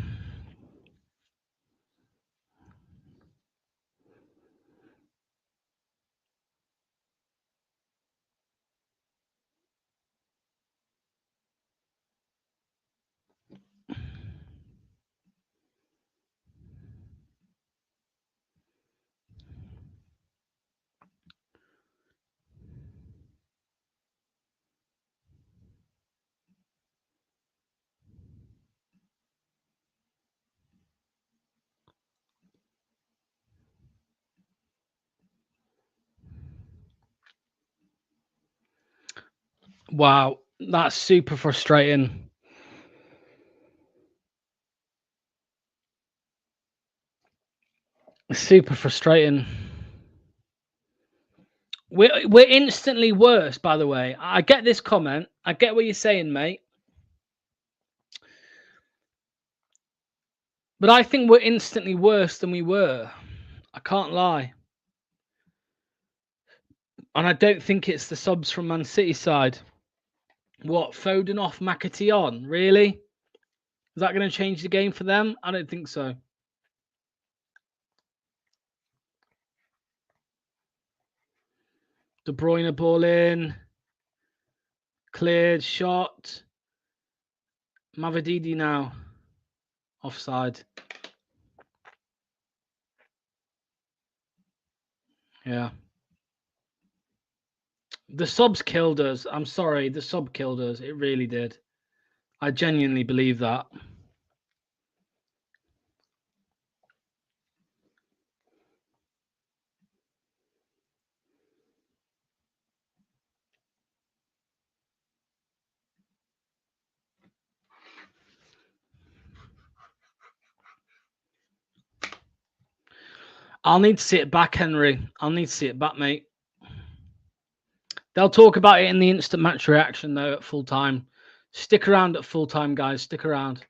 Wow, that's super frustrating. Super frustrating. We're instantly worse, by the way. I get this comment. I get what you're saying, mate. But I think we're instantly worse than we were. I can't lie. And I don't think it's the subs from Man City side. What, Foden off, McAtee on? Really? Is that going to change the game for them? I don't think so. De Bruyne ball in. Cleared, shot. Mavididi now. Offside. Yeah. The subs killed us. I'm sorry. The sub killed us. It really did. I genuinely believe that. I'll need to see it back, Henry. I'll need to see it back, mate. They'll talk about it in the instant match reaction, though, at full time. Stick around at full time, guys. Stick around.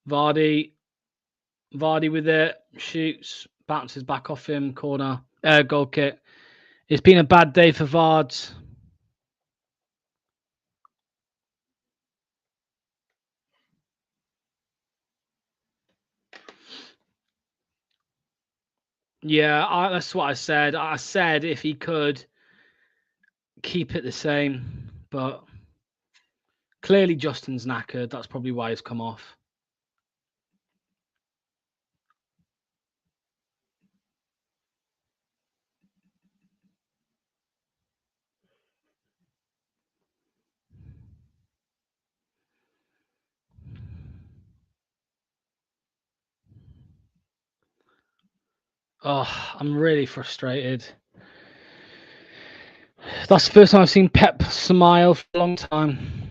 Vardy with it. Shoots. Bounces back off him. Corner. Goal kick. It's been a bad day for Vards. Yeah, that's what I said. I said if he could keep it the same, but clearly Justin's knackered. That's probably why he's come off. Oh, I'm really frustrated. That's the first time I've seen Pep smile for a long time.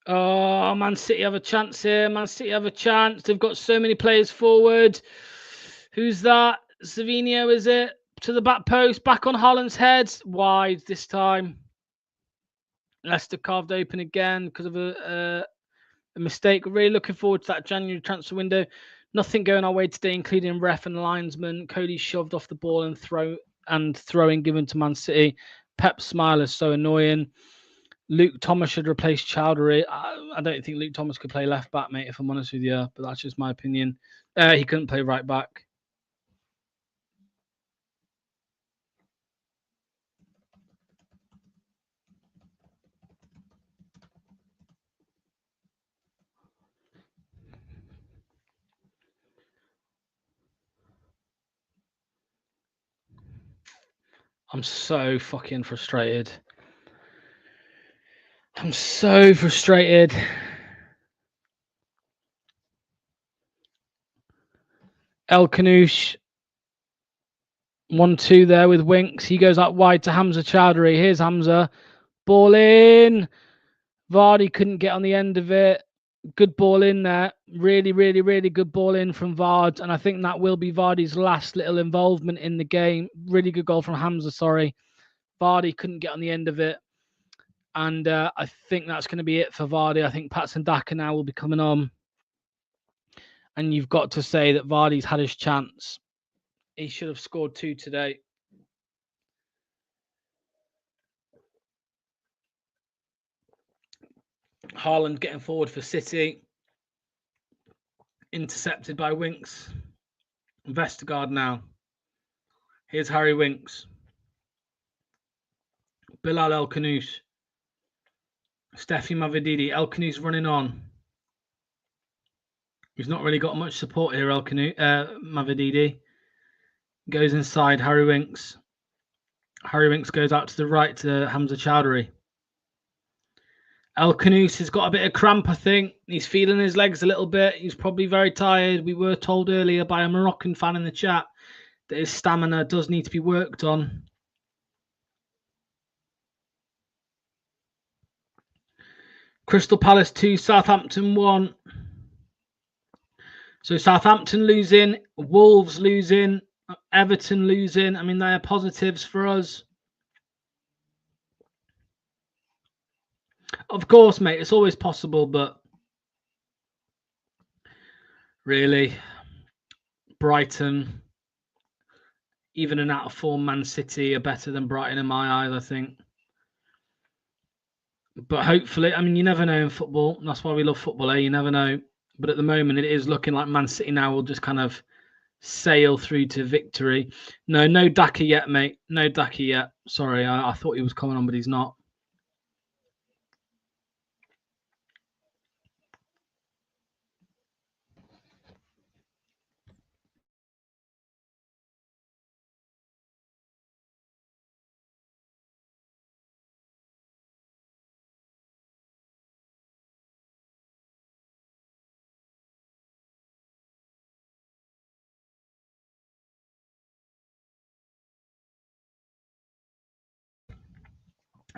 Oh, Man City have a chance here. Man City have a chance. They've got so many players forward. Who's that? Savinho, is it? To the back post. Back on Haaland's head. Wide this time. Leicester carved open again because of a mistake. Really looking forward to that January transfer window. Nothing going our way today, including ref and linesman. Cody shoved off the ball and throwing given to Man City. Pep's smile is so annoying. Luke Thomas should replace Chowdhury. I don't think Luke Thomas could play left back, mate, if I'm honest with you, but that's just my opinion. He couldn't play right back. I'm so fucking frustrated. I'm so frustrated. El Kanouche 1-2 there with Winks. He goes out wide to Hamza Chowdhury. Here's Hamza. Ball in. Vardy couldn't get on the end of it. Good ball in there. Really, really, really good ball in from Vard. And I think that will be Vardy's last little involvement in the game. Really good goal from Hamza, sorry. Vardy couldn't get on the end of it. And I think that's going to be it for Vardy. I think Patson Daka now will be coming on. And you've got to say that Vardy's had his chance. He should have scored 2 today. Haaland getting forward for City. Intercepted by Winks. Vestergaard now. Here's Harry Winks. Bilal El Kanouche. Steffi Mavididi. El Kanouche running on. He's not really got much support here, El Kanouche. Mavididi. Goes inside, Harry Winks. Harry Winks goes out to the right to Hamza Chowdhury. El Kanouche has got a bit of cramp, I think. He's feeling his legs a little bit. He's probably very tired. We were told earlier by a Moroccan fan in the chat that his stamina does need to be worked on. Crystal Palace 2, Southampton 1. So Southampton losing, Wolves losing, Everton losing. I mean, they are positives for us. Of course, mate, it's always possible, but really, Brighton, even an out-of-form Man City are better than Brighton in my eyes, I think. But hopefully, I mean, you never know in football. That's why we love football, eh? You never know. But at the moment, it is looking like Man City now will just kind of sail through to victory. No Daka yet, mate. No Daka yet. Sorry, I thought he was coming on, but he's not.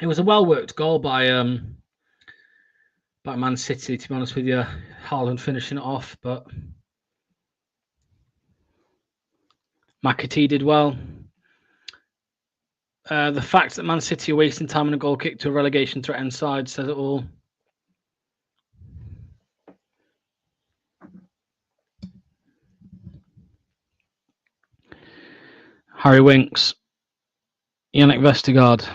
It was a well-worked goal by Man City, to be honest with you. Haaland finishing it off, but McAtee did well. The fact that Man City are wasting time on a goal kick to a relegation threat inside says it all. Harry Winks. Yannick Vestergaard.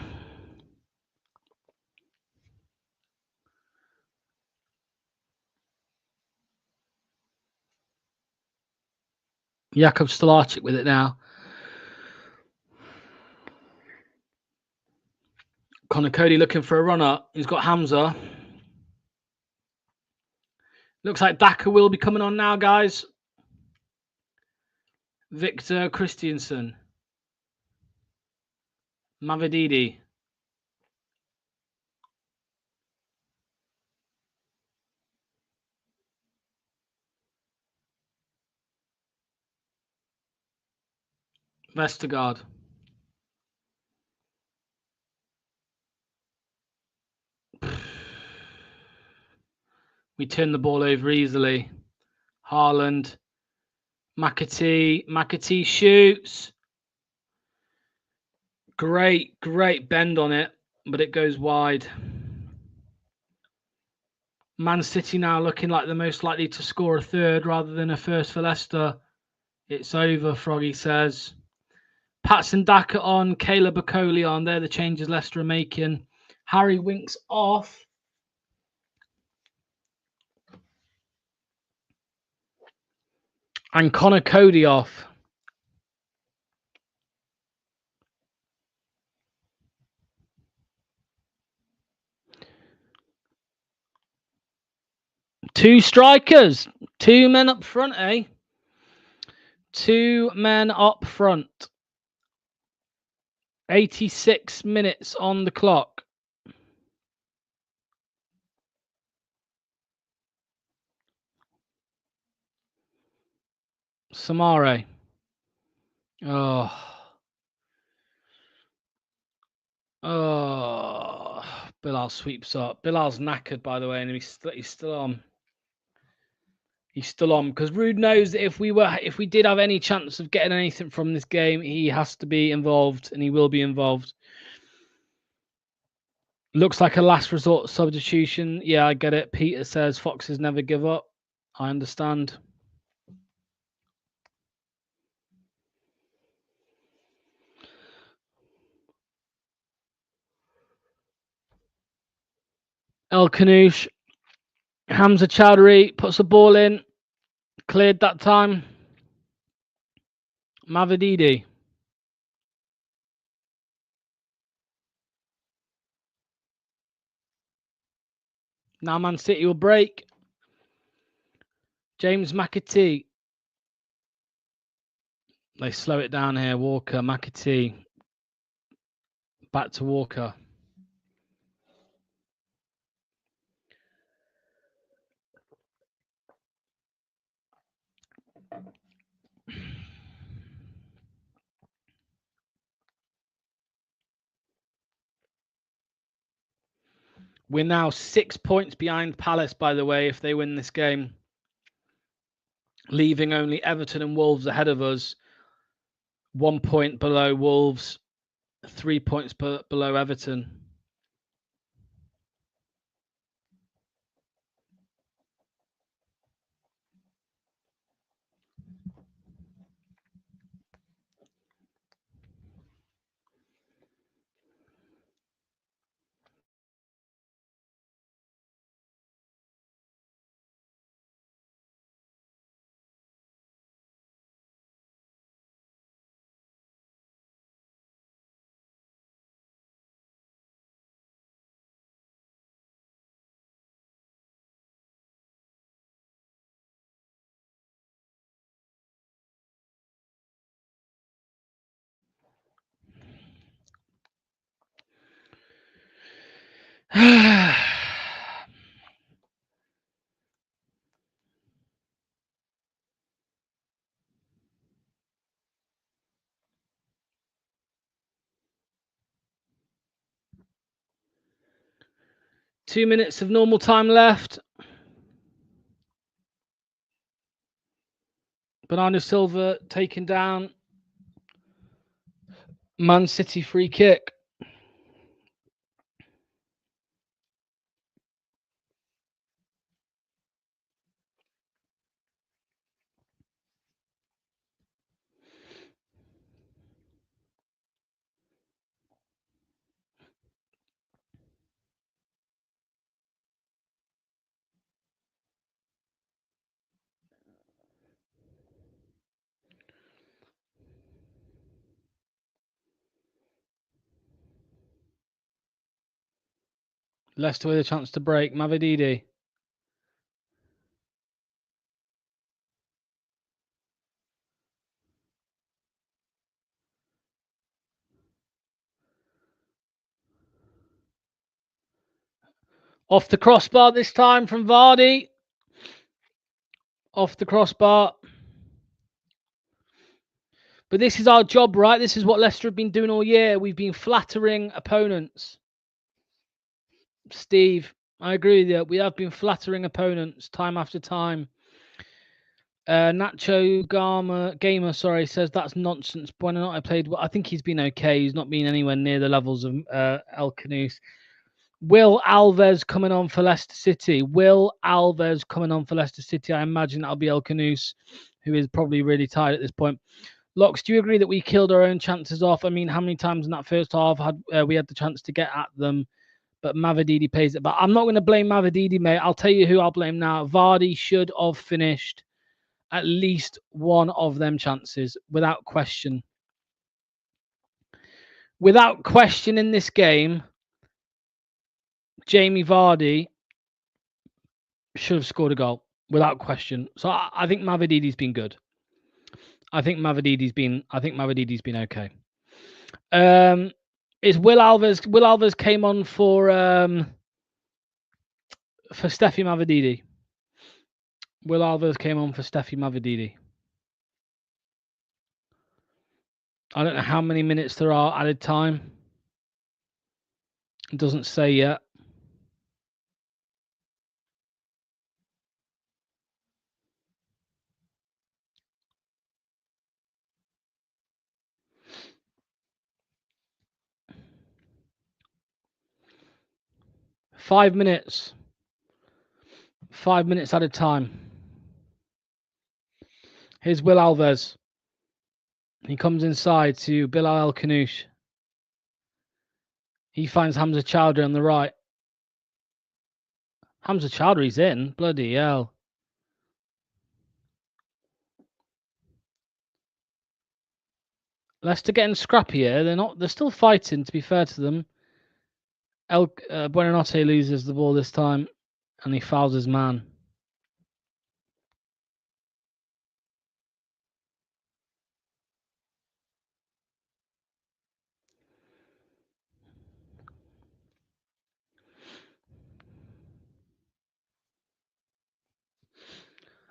Jakub Stolarczyk with it now. Connor Cody looking for a runner. He's got Hamza. Looks like Daka will be coming on now, guys. Victor Christiansen. Mavididi. Vestergaard. We turn the ball over easily. Haaland. McAtee. McAtee shoots. Great bend on it, but it goes wide. Man City now looking like the most likely to score a third rather than a first for Leicester. It's over, Froggy says. Patson Daka on, Caleb Okoli on. They're the changes Leicester are making. Harry Winks off. And Connor Cody off. Two strikers. 2 men up front, eh? 2 men up front. 86 minutes on the clock. Samare. Bilal sweeps up. Bilal's knackered, by the way, and he's still on. He's still on because Rude knows that if we did have any chance of getting anything from this game, he has to be involved, and he will be involved. Looks like a last resort substitution. Yeah, I get it. Peter says Foxes never give up. I understand. El Kanouche. Hamza Chowdhury puts a ball in. Cleared that time. Mavididi. Now Man City will break. James McAtee. They slow it down here. Walker, McAtee. Back to Walker. We're now 6 points behind Palace, by the way, if they win this game. Leaving only Everton and Wolves ahead of us. 1 point below Wolves. 3 points below Everton. Two minutes of normal time left. Bernardo Silva taken down. Man City free kick. Leicester with a chance to break. Mavididi. Off the crossbar this time from Vardy. Off the crossbar. But this is our job, right? This is what Leicester have been doing all year. We've been flattering opponents. Steve, I agree with you. We have been flattering opponents time after time. Nacho Gamer, says that's nonsense. Buonanotte played well. I think he's been okay. He's not been anywhere near the levels of El Kanouche. Will Alves coming on for Leicester City. I imagine that'll be El Kanouche, who is probably really tired at this point. Locks, do you agree that we killed our own chances off? I mean, how many times in that first half we had the chance to get at them, but Mavididi pays it back? I'm not going to blame Mavididi, mate. I'll tell you who I'll blame now. Vardy should have finished at least one of them chances, without question. Without question in this game, Jamie Vardy should have scored a goal, without question. So I think Mavididi's been good. I think Mavididi's been okay. Is Will Alves? Will Alves came on for Steffi Mavididi. Will Alves came on for Steffi Mavididi. I don't know how many minutes there are added time. It doesn't say yet. Five minutes. 5 minutes at a time. Here's Will Alves. He comes inside to Bilal El Kanouche. He finds Hamza Chowdhury on the right. Hamza Chowdhury's in. Bloody hell. Leicester getting scrappy here. They're still fighting, to be fair to them. Buonanotte loses the ball this time and he fouls his man.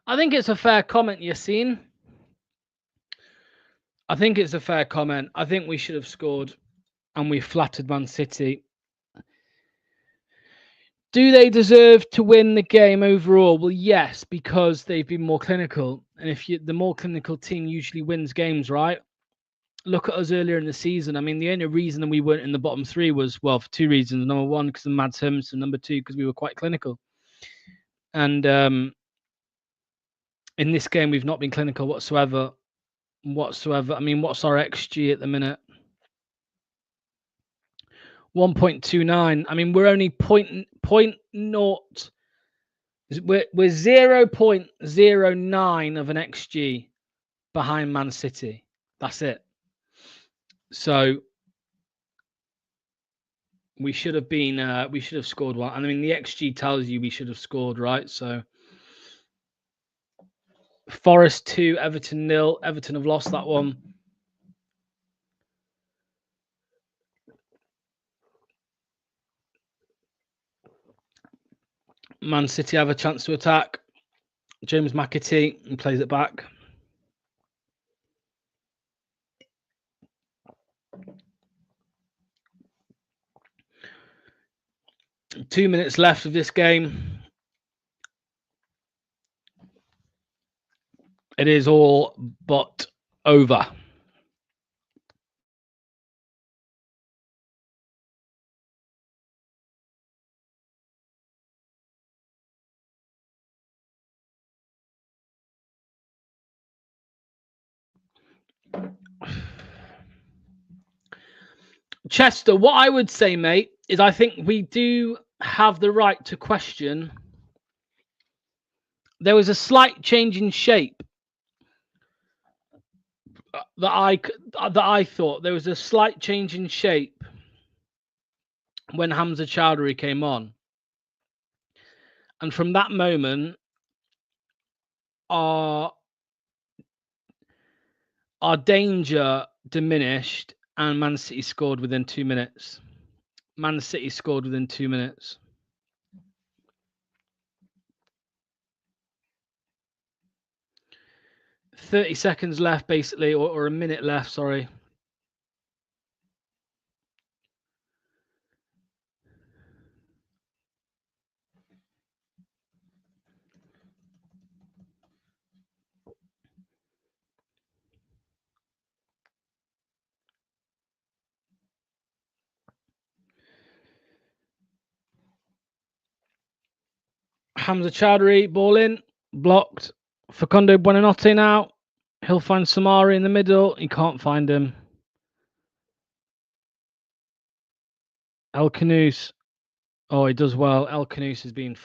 I think it's a fair comment, Yassine. I think it's a fair comment. I think we should have scored and we flattered Man City. Do they deserve to win the game overall? Well, yes, because they've been more clinical. And the more clinical team usually wins games, right? Look at us earlier in the season. I mean, the only reason that we weren't in the bottom three was, well, for two reasons. Number one, because of Mads Hermansen. Number two, because we were quite clinical. And in this game, we've not been clinical whatsoever. I mean, what's our XG at the minute? 1.29. I mean, we're only We're 0.09 of an XG behind Man City. That's it. So we should have been. We should have scored one. And I mean, the XG tells you we should have scored, right? So Forest 2, Everton 0. Everton have lost that one. Man City have a chance to attack. James McAtee plays it back. Two minutes left of this game. It is all but over. Chester, what I would say, mate, is I think we do have the right to question. There was a slight change in shape that I thought there was a slight change in shape when Hamza Chowdhury came on, and from that moment, our danger diminished, and Man City scored within 2 minutes. Man City scored within 2 minutes. "30 seconds left, basically, or a minute left, sorry. Hamza Chowdhury, ball in, blocked. Facundo Buonanotte now. He'll find Samari in the middle. He can't find him. El Kanouche. Oh, he does well. El Kanouche has been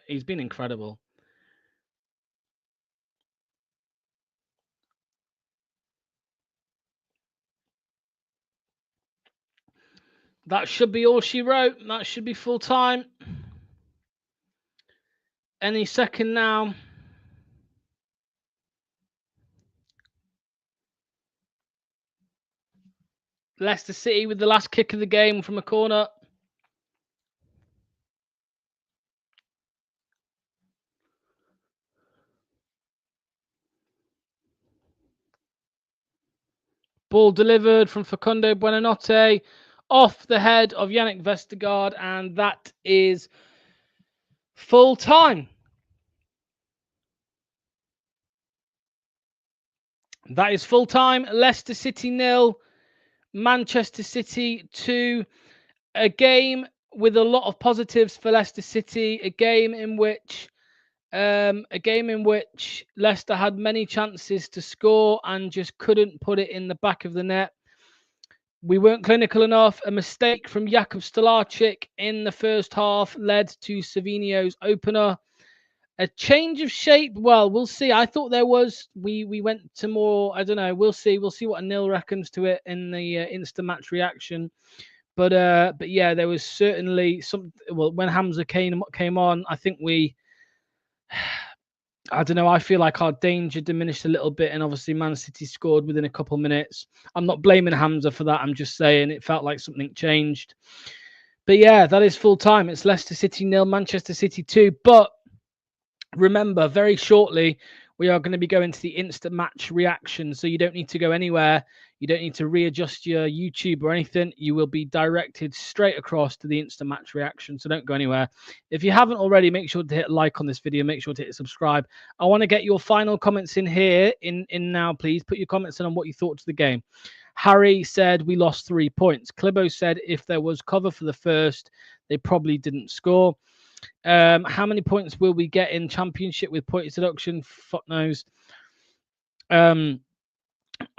he's been incredible. That should be all she wrote. That should be full time. Any second now. Leicester City with the last kick of the game from a corner. Ball delivered from Facundo Buonanotte off the head of Yannick Vestergaard, and that is full time. That is full time. Leicester City 0, Manchester City 2. A game with a lot of positives for Leicester City. A game in which Leicester had many chances to score and just couldn't put it in the back of the net. We weren't clinical enough. A mistake from Jakub Stolarczyk in the first half led to Savinio's opener. A change of shape. Well, we'll see. I thought there was. We went to more. I don't know. We'll see. We'll see what Anil reckons to it in the instant match reaction. But yeah, there was certainly some. Well, when Hamza came on, I think we. I don't know. I feel like our danger diminished a little bit, and obviously Man City scored within a couple minutes. I'm not blaming Hamza for that. I'm just saying it felt like something changed. But yeah, that is full time. It's Leicester City 0, Manchester City 2. But remember, very shortly, we are going to be going to the instant match reaction. So you don't need to go anywhere. You don't need to readjust your YouTube or anything. You will be directed straight across to the instant match reaction. So don't go anywhere. If you haven't already, make sure to hit like on this video. Make sure to hit subscribe. I want to get your final comments in here in now, please. Put your comments in on what you thought to the game. Harry said we lost 3 points. Clibo said if there was cover for the first, they probably didn't score. How many points will we get in Championship with point deduction? Fuck knows.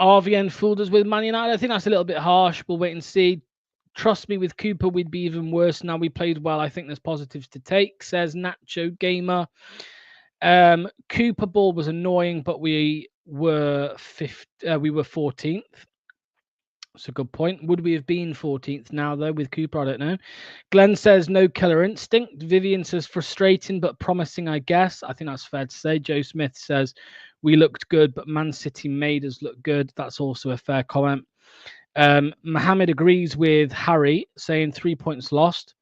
RVN fooled us with Man United. I think that's a little bit harsh. We'll wait and see. Trust me, with Cooper, we'd be even worse. Now we played well. I think there's positives to take, says Nacho Gamer. Cooper ball was annoying, but we were 14th. That's a good point. Would we have been 14th now, though, with Cooper? I don't know. Glenn says no killer instinct. Vivian says frustrating but promising, I guess. I think that's fair to say. Joe Smith says we looked good, but Man City made us look good. That's also a fair comment. Mohammed agrees with Harry, saying 3 points lost.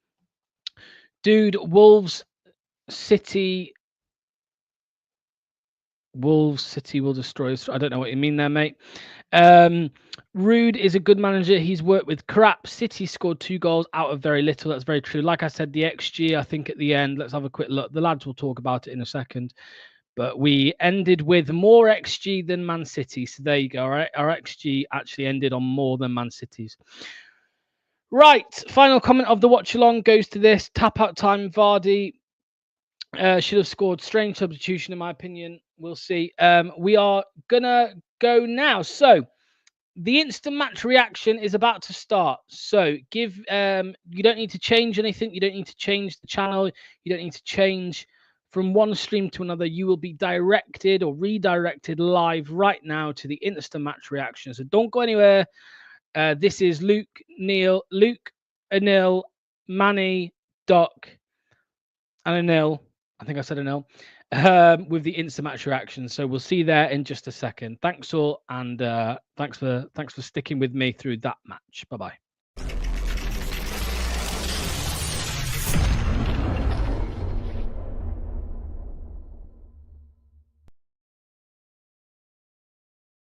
Dude, Wolves City will destroy us. I don't know what you mean there, mate. Rude is a good manager. He's worked with crap. City scored 2 goals out of very little. That's very true. Like I said, the XG, I think at the end, let's have a quick look. The lads will talk about it in a second. But we ended with more XG than Man City. So there you go. All right. Our XG actually ended on more than Man City's. Right. Final comment of the watch along goes to this. Tap out time. Vardy should have scored. Strange substitution, in my opinion. We'll see. We are going to go now. So the instant match reaction is about to start. So you don't need to change anything. You don't need to change the channel. You don't need to change from one stream to another. You will be directed or redirected live right now to the instant match reaction. So don't go anywhere. This is Luke, Anil, Manny, Doc, and Anil. I think I said Anil. With the instant match reaction. So we'll see you there in just a second. Thanks all, and thanks for sticking with me through that match. Bye-bye.